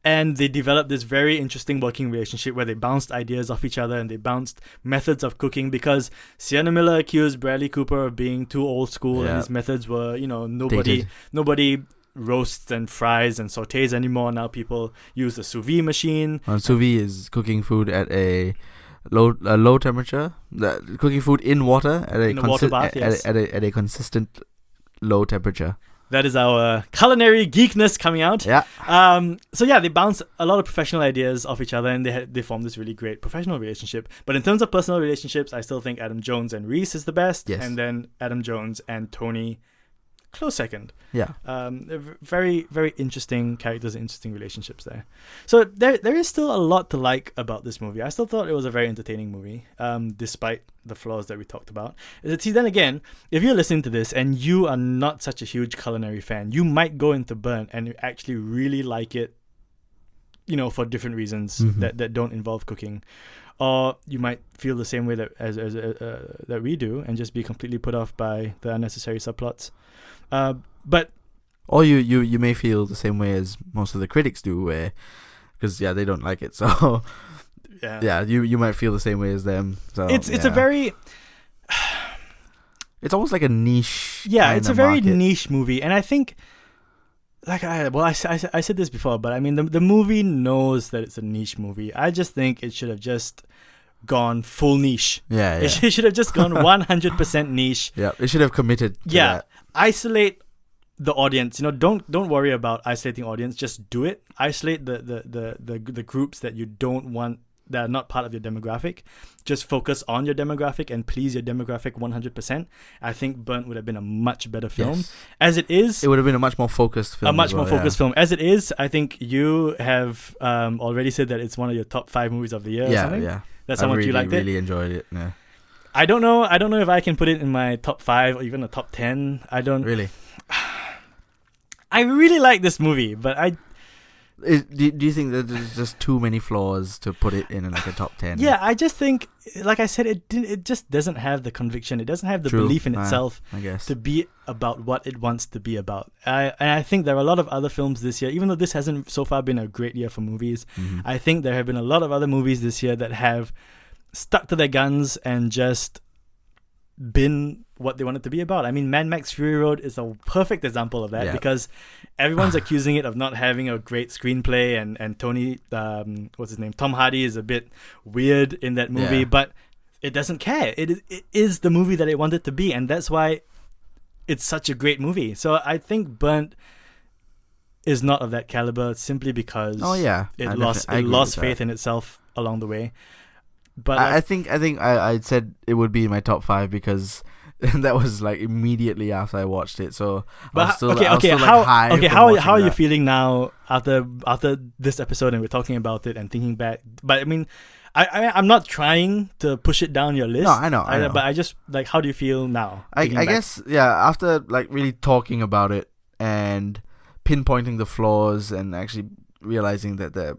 A: And they developed this very interesting working relationship where they bounced ideas off each other and they bounced methods of cooking, because Sienna Miller accused Bradley Cooper of being too old school and his methods were, nobody roasts and fries and sautés anymore. Now people use the sous vide machine.
B: Sous vide is cooking food at a low temperature, cooking food in water at a
A: water bath,
B: at a consistent low temperature.
A: That is our culinary geekness coming out.
B: Yeah.
A: So they bounce a lot of professional ideas off each other, and they form this really great professional relationship. But in terms of personal relationships, I still think Adam Jones and Reese is the best.
B: Yes.
A: And then Adam Jones and Tony, close second.
B: Yeah.
A: Very, very interesting characters and interesting relationships there. So there is still a lot to like about this movie. I still thought it was a very entertaining movie, despite the flaws that we talked about. See, then again, if you're listening to this and you are not such a huge culinary fan, you might go into Burnt and actually really like it, for different reasons that don't involve cooking. Or you might feel the same way that that we do and just be completely put off by the unnecessary subplots.
B: Or you may feel the same way as most of the critics do, because they don't like it. So you might feel the same way as them. So
A: it's a very
B: it's almost like a niche.
A: Yeah, it's a very
B: market.
A: niche movie, and I think I said this before, but I mean the movie knows that it's a niche movie. I just think it should have just gone full niche.
B: Yeah.
A: It should have just gone 100% niche.
B: Yeah, it should have committed to that.
A: Isolate the audience. Don't worry about isolating audience. Just do it. Isolate the groups that you don't want, that are not part of your demographic. Just focus on your demographic and please your demographic 100%. I think Burnt would have been a much better film.
B: Yes.
A: As it is,
B: it would have been a much more focused film.
A: Film. As it is, I think you have already said that it's one of your top 5 movies of the year. Or something.
B: Yeah.
A: That's how much you liked it.
B: I really enjoyed it. Yeah.
A: I don't know if I can put it in my top 5 or even a top 10. I don't
B: really.
A: I really like this movie, but
B: do you think that there's just too many flaws to put it in a top 10?
A: Yeah, I just think, like I said, it just doesn't have the conviction. It doesn't have the belief in itself,
B: I guess,
A: to be about what it wants to be about. And I think there are a lot of other films this year, even though this hasn't so far been a great year for movies.
B: Mm-hmm.
A: I think there have been a lot of other movies this year that have stuck to their guns and just been what they want it to be about. I mean, Mad Max Fury Road is a perfect example of that, because everyone's accusing it of not having a great screenplay, and Tony, what's his name, Tom Hardy is a bit weird in that movie, but it doesn't care. It is the movie that it wanted to be, and that's why it's such a great movie. So I think Burnt is not of that caliber simply because it lost faith in itself along the way. But
B: I think I said it would be in my top 5 because that was like immediately after I watched it. So how are you feeling now after this episode and we're talking about it and thinking back? But I mean, I'm not trying to push it down your list. No, I know.
A: But I just how do you feel now?
B: I guess after like really talking about it and pinpointing the flaws and actually realizing that they're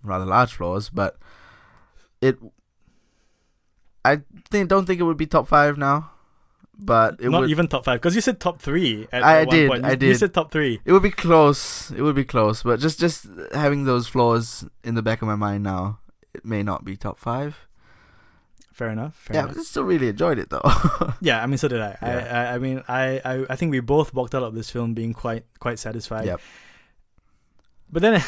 B: rather large flaws, but don't think it would be top 5 now, but it
A: Not
B: would.
A: even top 5, because you said top 3 at
B: I
A: one
B: did,
A: point.
B: I
A: You
B: did.
A: said top 3.
B: It would be close. It would be close, but just having those flaws in the back of my mind now, it may not be top 5.
A: Fair enough.
B: But I still really enjoyed it though.
A: Yeah, I mean, so did I.
B: Yeah.
A: I mean, I think we both walked out of this film being quite satisfied.
B: Yep.
A: But then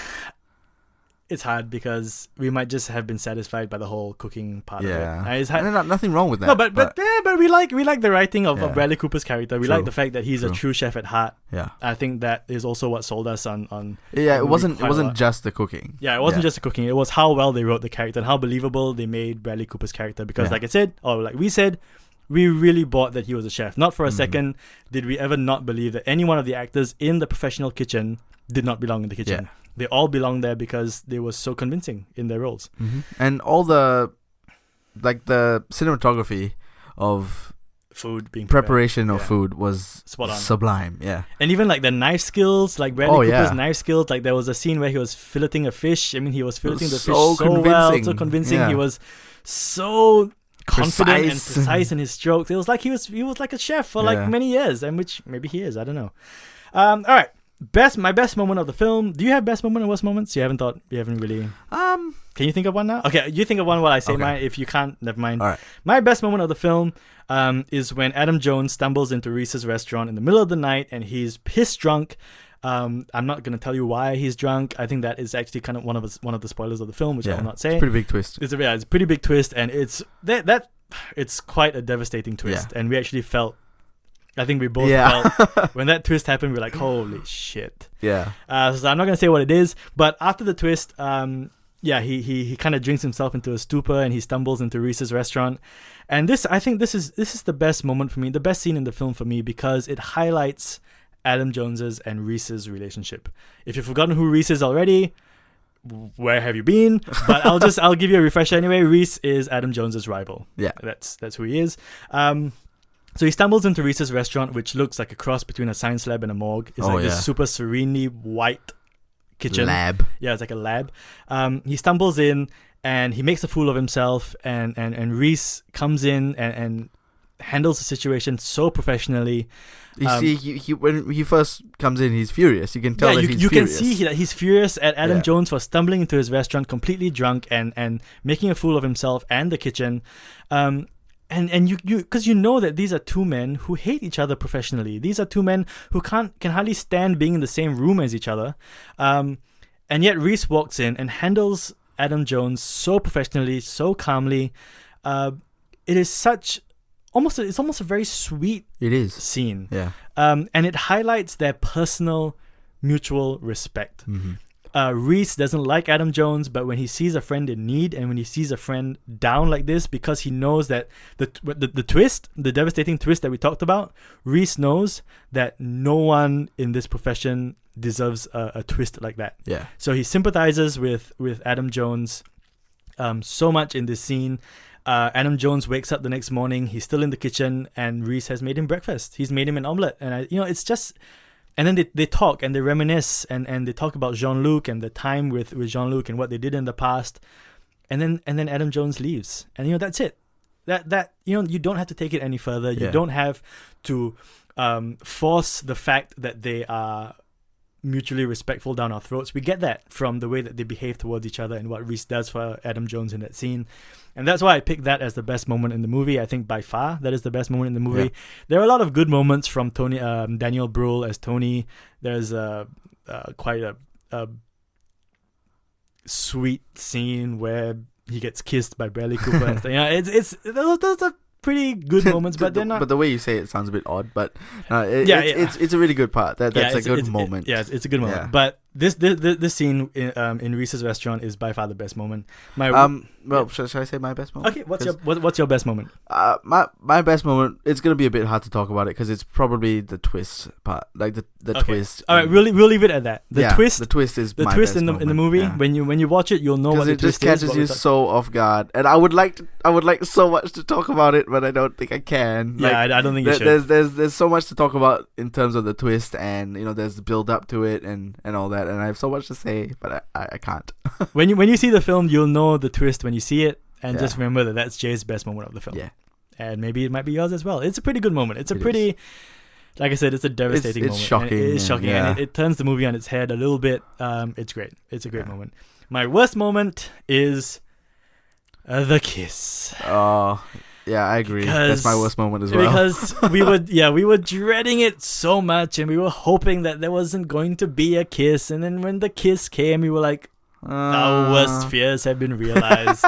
A: it's hard because we might just have been satisfied by the whole cooking part
B: Yeah.
A: of it. It's hard.
B: And there's nothing wrong with that.
A: No, but we like the writing of
B: Yeah.
A: Bradley Cooper's character. We
B: True.
A: like the fact that he's a
B: True.
A: true chef at heart.
B: yeah,
A: I think that is also what sold us on
B: yeah. It
A: movie
B: wasn't
A: quite a lot.
B: just the cooking.
A: Yeah, it wasn't just the cooking. It was how well they wrote the character and how believable they made Bradley Cooper's character. Because,
B: Yeah.
A: like I said, or like we said, we really bought that he was a chef. Not for a
B: Mhm.
A: second did we ever not believe that any one of the actors in the professional kitchen did not belong in the kitchen.
B: Yeah.
A: They all belonged there because they were so convincing in their roles.
B: And all the cinematography of
A: Food being prepared.
B: preparation of
A: Yeah.
B: food was
A: Spot on.
B: sublime. Yeah.
A: And even like the knife skills, like Bradley
B: Oh,
A: Cooper's
B: yeah.
A: knife skills. Like there was a scene where he was filleting a fish. I mean, he was filleting the
B: was
A: fish
B: so
A: so well, so
B: convincing.
A: convincing.
B: Yeah.
A: He was so confident and
B: Precise.
A: precise in his strokes. It was like he was like a chef for like
B: Yeah.
A: many years, and which maybe he is. I don't know. All right, my best moment of the film. Do you have best moment and worst moments? You haven't really. Can you think of one now? Okay, you think of one while I say
B: Okay.
A: mine. If you can't, never mind.
B: All right.
A: My best moment of the film is when Adam Jones stumbles into Reese's restaurant in the middle of the night and he's piss drunk. I'm not going to tell you why he's drunk. I think that is actually kind of one of the spoilers of the film, which I will not say.
B: It's a pretty big twist.
A: It's a pretty big twist, and it's that it's quite a devastating twist.
B: Yeah.
A: And we actually felt, I think we both
B: Yeah.
A: felt when that twist happened, we're like, holy shit.
B: Yeah.
A: So I'm not gonna say what it is, but after the twist, he kind of drinks himself into a stupor and he stumbles into Reese's restaurant. And I think this is the best moment for me, the best scene in the film for me, because it highlights Adam Jones's and Reese's relationship. If you've forgotten who Reese is already, where have you been? But I'll give you a refresher anyway. Reese is Adam Jones's rival.
B: Yeah.
A: That's who he is. So he stumbles into Reese's restaurant, which looks like a cross between a science lab and a morgue. It's this super serenely white kitchen.
B: Lab.
A: Yeah, it's like a lab. He stumbles in and he makes a fool of himself, and Reese comes in and handles the situation so professionally.
B: You see, he when he first comes in, he's furious. You can tell that he's
A: you can
B: furious.
A: see that he's furious at Adam
B: Yeah.
A: Jones for stumbling into his restaurant completely drunk and making a fool of himself and the kitchen. And you because you know that these are two men who hate each other professionally. These are two men who can hardly stand being in the same room as each other. And yet Reese walks in and handles Adam Jones so professionally, so calmly. It is it's almost a very sweet
B: It is.
A: scene.
B: Yeah.
A: And it highlights their personal mutual respect. Reese doesn't like Adam Jones, but when he sees a friend in need and when he sees a friend down like this, because he knows that the twist, the devastating twist that we talked about, Reese knows that no one in this profession deserves a twist like that.
B: Yeah.
A: So he sympathizes with Adam Jones so much in this scene. Adam Jones wakes up the next morning. He's still in the kitchen, and Reese has made him breakfast. He's made him an omelette, and it's just. And then they talk and they reminisce and they talk about Jean-Luc and the time with Jean-Luc and what they did in the past, and then Adam Jones leaves, and that's it. That you don't have to take it any further. You don't have to force the fact that they are mutually respectful down our throats. We get that from the way that they behave towards each other and what Reese does for Adam Jones in that scene. And that's why I picked that as the best moment in the movie. I think by far that is the best moment in the movie.
B: Yeah.
A: There are a lot of good moments from Daniel Bruhl as Tony. There's quite a sweet scene where he gets kissed by Bradley Cooper and stuff. Those are pretty good moments, but they're not.
B: But the way you say it sounds a bit odd. But it's a really good part. That's a good moment.
A: It's a good moment.
B: Yeah.
A: But this scene in Reese's restaurant is by far the best moment.
B: Should I say my best moment?
A: Okay, what's your best moment?
B: My best moment. It's gonna be a bit hard to talk about it because it's probably the twist part, like the twist.
A: All right, we'll leave it at that. The twist
B: is
A: the
B: my
A: twist
B: best
A: in the
B: moment.
A: movie.
B: Yeah.
A: When you watch it, you'll know what the
B: it just
A: twist is.
B: catches you so off guard, and I would like so much to talk about it, but I don't think I can.
A: I don't think you should.
B: There's so much to talk about in terms of the twist, and there's the build up to it and all that, and I have so much to say, but I can't.
A: When you see the film, you'll know the twist when you see it, and just remember that that's Jay's best moment of the film.
B: Yeah.
A: And maybe it might be yours as well. It's a pretty good moment. Like I said, it's a devastating moment.
B: It's shocking.
A: It's shocking, and it turns the movie on its head a little bit. It's great. It's a great moment. My worst moment is the kiss.
B: Oh, yeah, I agree. That's my worst moment as well.
A: Because we were dreading it so much, and we were hoping that there wasn't going to be a kiss. And then when the kiss came, we were like, our worst fears have been realized.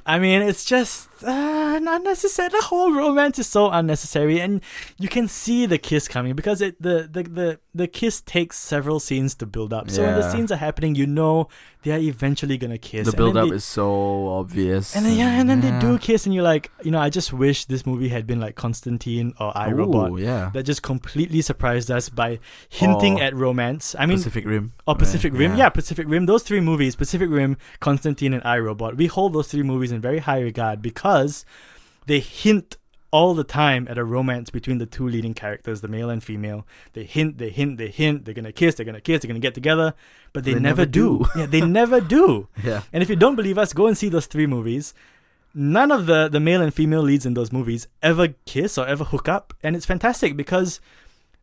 A: I mean, it's just not necessary. The whole romance is so unnecessary, and you can see the kiss coming because the kiss takes several scenes to build up. So when the scenes are happening, you know they are eventually gonna kiss.
B: The build up is so obvious.
A: And then they do kiss, and you're like, I just wish this movie had been like Constantine or iRobot. That just completely surprised us by hinting at romance. I mean,
B: Pacific Rim.
A: Pacific Rim. Yeah, Pacific Rim. Those three movies, Pacific Rim, Constantine, and iRobot. We hold those three movies in very high regard because they hint all the time at a romance between the two leading characters, the male and female. They hint. They're gonna kiss, they're gonna get together, but they never do. Yeah, they never do.
B: Yeah.
A: And if you don't believe us, go and see those three movies. None of the male and female leads in those movies ever kiss or ever hook up, and it's fantastic because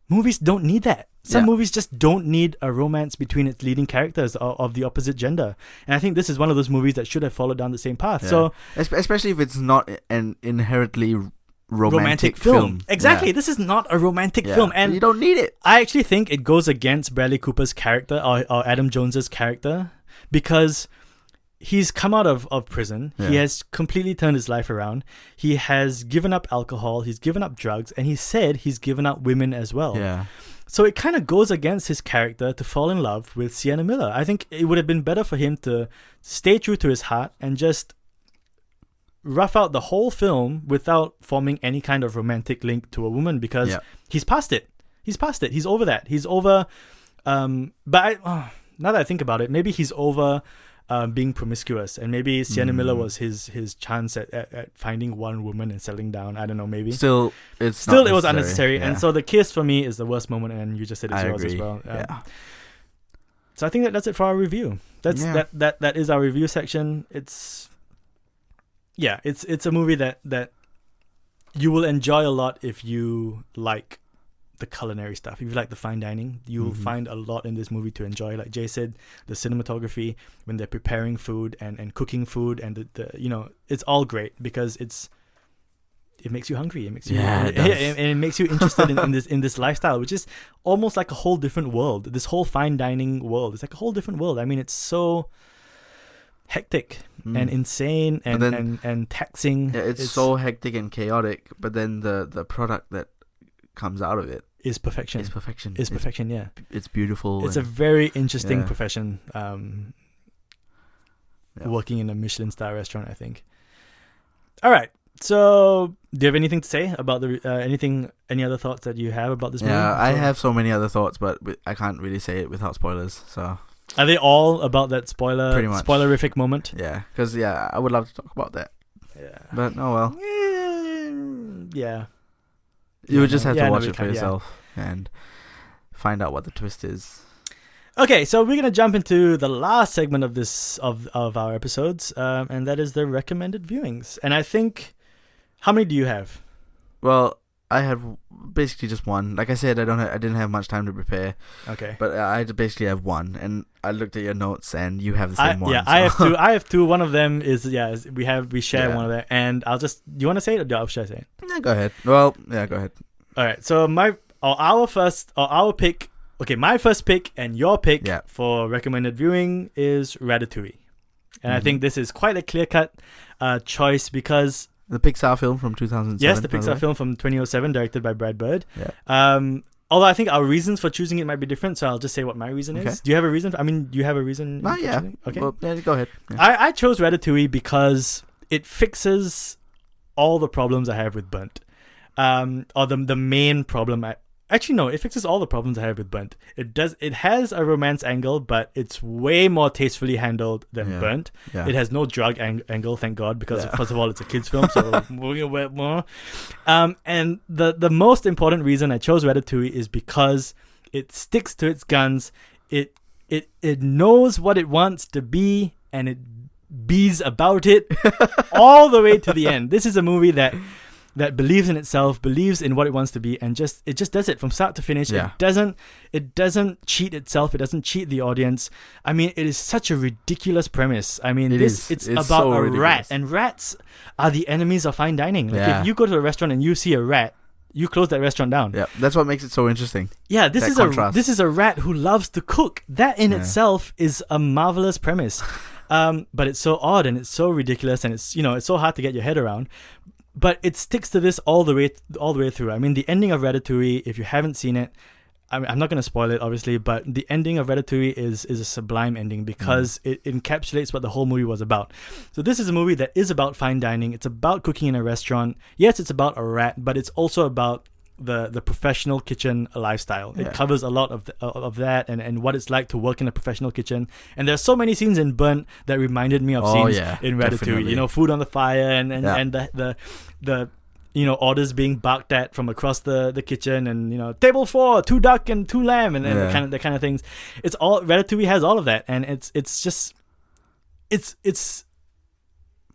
A: movies don't need that. Some movies just don't need a romance between its leading characters of the opposite gender. And I think this is one of those movies that should have followed down the same path. Yeah. So,
B: especially if it's not an inherently romantic film.
A: Exactly. This is not a romantic film. And
B: you don't need it.
A: I actually think it goes against Bradley Cooper's character or Adam Jones's character because he's come out of prison. He has completely turned his life around. He has given up alcohol. He's given up drugs. And he said he's given up women as well.
B: Yeah.
A: So it kind of goes against his character to fall in love with Sienna Miller. I think it would have been better for him to stay true to his heart and just rough out the whole film without forming any kind of romantic link to a woman because he's past it. He's over that. He's over... now that I think about it, maybe he's over being promiscuous, and maybe Sienna Miller was his chance at finding one woman and settling down. I don't know, maybe.
B: Still, it
A: was unnecessary. And so the kiss for me is the worst moment, and you just said it's yours as well. So I think that does it for our review. That is our review section. It's a movie that you will enjoy a lot if you like the culinary stuff. If you like the fine dining, you'll find a lot in this movie to enjoy. Like Jay said, the cinematography when they're preparing food and cooking food, and the it's all great because it makes you hungry. It makes you and it makes you interested in this lifestyle, which is almost like a whole different world. This whole fine dining world, it's like a whole different world. I mean, it's so hectic and insane and taxing.
B: Yeah, it's so hectic and chaotic, but then the product that comes out of it
A: is perfection. It's perfection. Yeah,
B: it's beautiful.
A: It's a very interesting profession. Working in a Michelin star restaurant, I think. All right. So, do you have anything to say about any other thoughts that you have about this movie?
B: Yeah, I have so many other thoughts, but I can't really say it without spoilers. So,
A: are they all about that spoilerific moment?
B: Yeah, because I would love to talk about that. Yeah, but oh well.
A: Yeah.
B: You would just have to watch it for yourself and find out what the twist is.
A: Okay, so we're gonna jump into the last segment of this of our episodes, and that is the recommended viewings. And I think, how many do you have?
B: Well, I have basically just one. Like I said, I didn't have much time to prepare.
A: Okay,
B: but I basically have one, and I looked at your notes, and you have the same one.
A: Yeah, so. I have two. One of them is we share one of them, and I'll just. Do you want to say it, or should I say it?
B: Yeah, go ahead. Well, yeah, go ahead.
A: All right. So our pick. Okay, my first pick and your pick for recommended viewing is Ratatouille, and I think this is quite a clear-cut choice because
B: the Pixar film from 2007.
A: Yes, the Pixar film from 2007, directed by Brad Bird. Yeah. Although I think our reasons for choosing it might be different, so I'll just say what my reason is. Do you have a reason? Do you have a reason?
B: Yeah.
A: Okay.
B: Well, go ahead. Yeah.
A: I chose Ratatouille because it fixes all the problems I have with Burnt. Or the main problem Actually, no, it fixes all the problems I have with Burnt. It has a romance angle, but it's way more tastefully handled than Burnt. Yeah. It has no drug angle, thank God, because first of all, it's a kid's film, so more. And the most important reason I chose Ratatouille is because it sticks to its guns. It knows what it wants to be, and it bees about it all the way to the end. This is a movie that believes in itself, believes in what it wants to be, and it just does it from start to finish.
B: Yeah.
A: It doesn't cheat itself. It doesn't cheat the audience. I mean, it is such a ridiculous premise. I mean, it's about
B: so
A: a
B: ridiculous.
A: rat, and rats are the enemies of fine dining. Like
B: Yeah.
A: if you go to a restaurant and you see a rat, you close that restaurant down.
B: Yeah, that's what makes it so interesting.
A: Yeah, this
B: That
A: is a rat who loves to cook. That in itself is a marvelous premise. But it's so odd and it's so ridiculous, and it's so hard to get your head around. But it sticks to this all the way through. I mean, the ending of Ratatouille, if you haven't seen it, I'm not going to spoil it, obviously, but the ending of Ratatouille is a sublime ending because it encapsulates what the whole movie was about. So this is a movie that is about fine dining. It's about cooking in a restaurant. Yes, it's about a rat, but it's also about the professional kitchen lifestyle. It covers a lot of that and what it's like to work in a professional kitchen. And there's so many scenes in Burnt that reminded me of scenes in Ratatouille.
B: Definitely.
A: Food on the fire and the orders being barked at from across the kitchen, and table 4, 2 duck and 2 lamb, and the kind of things. It's all Ratatouille has all of that, and it's just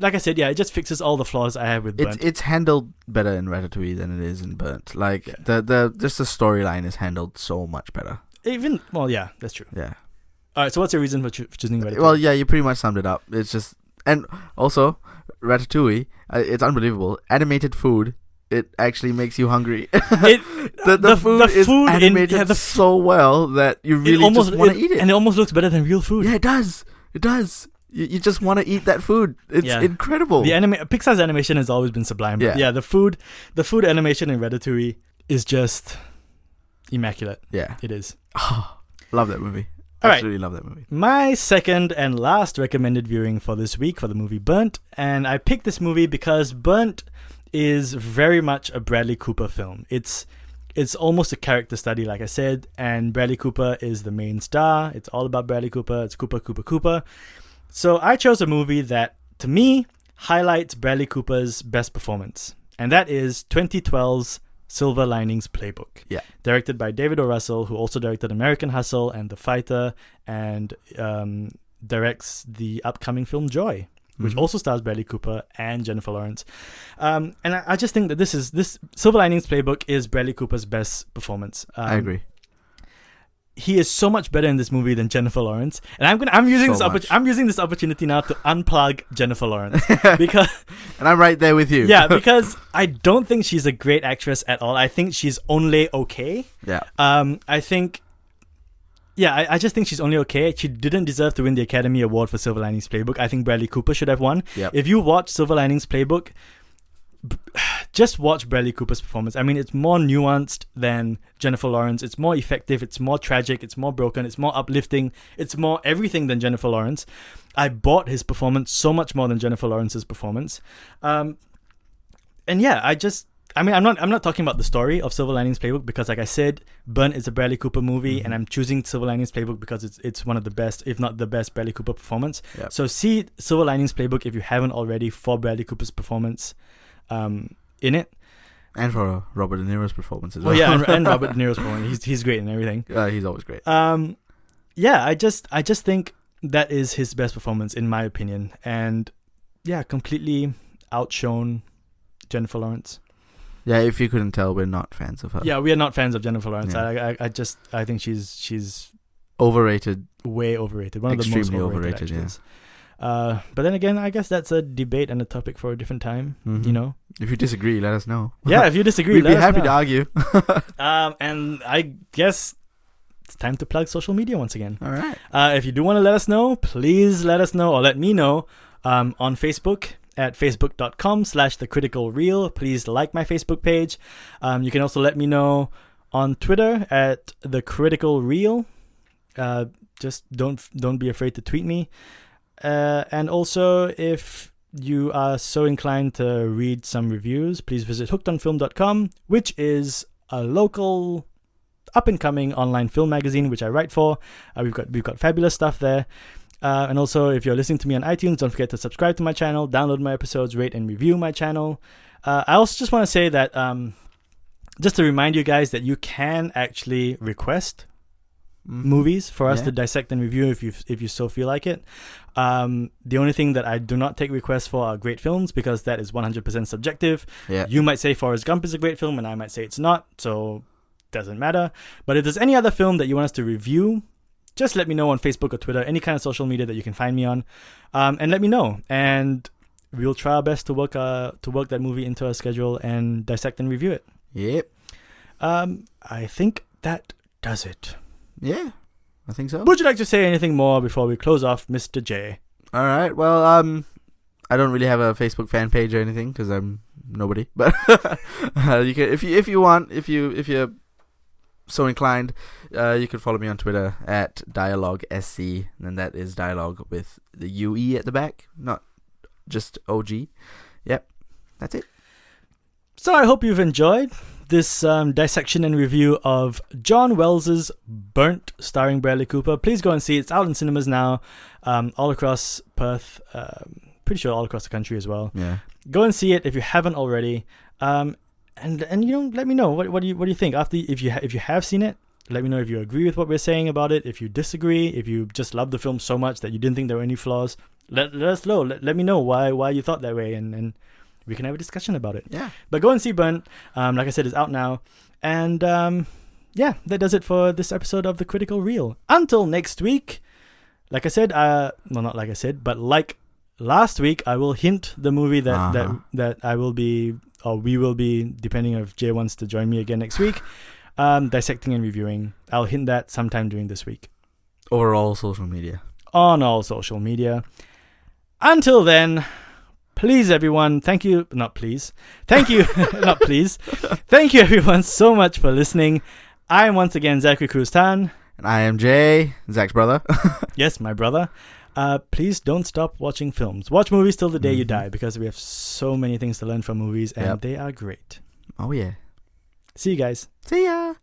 A: like I said, it just fixes all the flaws I have with Burnt.
B: It's handled better in Ratatouille than it is in Burnt. Like the storyline is handled so much better.
A: That's true.
B: Yeah.
A: All right. So what's your reason for choosing Ratatouille?
B: Well, yeah, you pretty much summed it up. It's just, and also Ratatouille, it's unbelievable. Animated food. It actually makes you hungry. The food is animated so well that you really just want to eat it.
A: And it almost looks better than real food.
B: Yeah, it does. It does. You just want to eat that food. It's incredible.
A: Pixar's animation has always been sublime. But the food animation in Ratatouille is just immaculate.
B: Yeah.
A: It is.
B: Oh, love that movie.
A: All
B: Absolutely love that movie.
A: My second and last recommended viewing for this week for the movie Burnt, and I picked this movie because Burnt is very much a Bradley Cooper film. It's almost a character study, like I said, and Bradley Cooper is the main star. It's all about Bradley Cooper. It's Cooper. So I chose a movie that, to me, highlights Bradley Cooper's best performance, and that is 2012's Silver Linings Playbook.
B: Yeah.
A: Directed by David O. Russell, who also directed American Hustle and The Fighter, and directs the upcoming film Joy, which also stars Bradley Cooper and Jennifer Lawrence. And I just think that this Silver Linings Playbook is Bradley Cooper's best performance.
B: I agree.
A: He is so much better in this movie than Jennifer Lawrence, and I'm using this opportunity now to unplug Jennifer Lawrence because,
B: and I'm right there with you.
A: Yeah, because I don't think she's a great actress at all. I think she's only okay.
B: Yeah.
A: I just think she's only okay. She didn't deserve to win the Academy Award for Silver Linings Playbook. I think Bradley Cooper should have won.
B: Yep.
A: If you watch Silver Linings Playbook, just watch Bradley Cooper's performance. I mean, it's more nuanced than Jennifer Lawrence. It's more effective. It's more tragic. It's more broken. It's more uplifting. It's more everything than Jennifer Lawrence. I bought his performance so much more than Jennifer Lawrence's performance. I'm not talking about the story of Silver Linings Playbook because, like I said, Burnt is a Bradley Cooper movie, and I'm choosing Silver Linings Playbook because it's one of the best, if not the best, Bradley Cooper performance.
B: Yep.
A: So see Silver Linings Playbook if you haven't already for Bradley Cooper's performance in it,
B: and for Robert De Niro's performance as well.
A: Oh yeah, and Robert De Niro's performance. He's great in everything.
B: He's always great.
A: I just think that is his best performance in my opinion, and completely outshone Jennifer Lawrence.
B: Yeah, if you couldn't tell, we're not fans of her.
A: Yeah, we are not fans of Jennifer Lawrence.
B: Yeah.
A: I think she's
B: overrated.
A: Way overrated. One
B: Extremely
A: of the most overrated actors. But then again, I guess that's a debate and a topic for a different time.
B: Mm-hmm. If you disagree, let us know.
A: Yeah, if you disagree,
B: we'd
A: let
B: be
A: us
B: happy
A: know.
B: to argue.
A: And I guess it's time to plug social media once again.
B: All right.
A: If you do want to let us know, please let us know, or let me know on Facebook at facebook.com/thecriticalreel. Please like my Facebook page. You can also let me know on Twitter at thecriticalreel. Just don't be afraid to tweet me. And also, if you are so inclined to read some reviews, please visit hookedonfilm.com, which is a local up-and-coming online film magazine which I write for. We've got fabulous stuff there. And also, if you're listening to me on iTunes, don't forget to subscribe to my channel, download my episodes, rate and review my channel. I also just want to say that, just to remind you guys that you can actually request movies for us
B: Yeah.
A: to dissect and review if you so feel like it. The only thing that I do not take requests for are great films, because that is 100% subjective.
B: Yeah.
A: You might say Forrest Gump is a great film and I might say it's not, so doesn't matter. But if there's any other film that you want us to review, just let me know on Facebook or Twitter, any kind of social media that you can find me on, and let me know, and we'll try our best to work that movie into our schedule and dissect and review it.
B: Yep.
A: I think that does it.
B: Yeah, I think so.
A: Would you like to say anything more before we close off, Mr. J?
B: All right. Well, I don't really have a Facebook fan page or anything because I'm nobody. But you can, if you want, if you're so inclined, you can follow me on Twitter at dialoguesc, and that is dialogue with the UE at the back, not just OG. Yep, that's it.
A: So I hope you've enjoyed this dissection and review of John Wells's Burnt, starring Bradley Cooper. Please go and see it. It's out in cinemas now, all across Perth. Pretty sure all across the country as well.
B: Yeah.
A: Go and see it if you haven't already. And let me know what do you think after if you have seen it. Let me know if you agree with what we're saying about it. If you disagree, if you just love the film so much that you didn't think there were any flaws, let us know. Let me know why you thought that way, and we can have a discussion about it.
B: Yeah.
A: But go and see Burnt. Like I said, it's out now. And yeah, that does it for this episode of The Critical Reel. Until next week, like I said, well, not like I said, but like last week, I will hint the movie that I will be, or we will be, depending if Jay wants to join me again next week, dissecting and reviewing. I'll hint that sometime during this week.
B: Overall social media.
A: On all social media. Until then, please everyone, thank you, not please, thank you, not please, thank you everyone so much for listening. I am once again Zachary Cruz-Tan.
B: And I am Jay, Zach's brother.
A: Yes, my brother. Please don't stop watching films. Watch movies till the day you die, because we have so many things to learn from movies, and they are great.
B: Oh yeah.
A: See you guys.
B: See ya.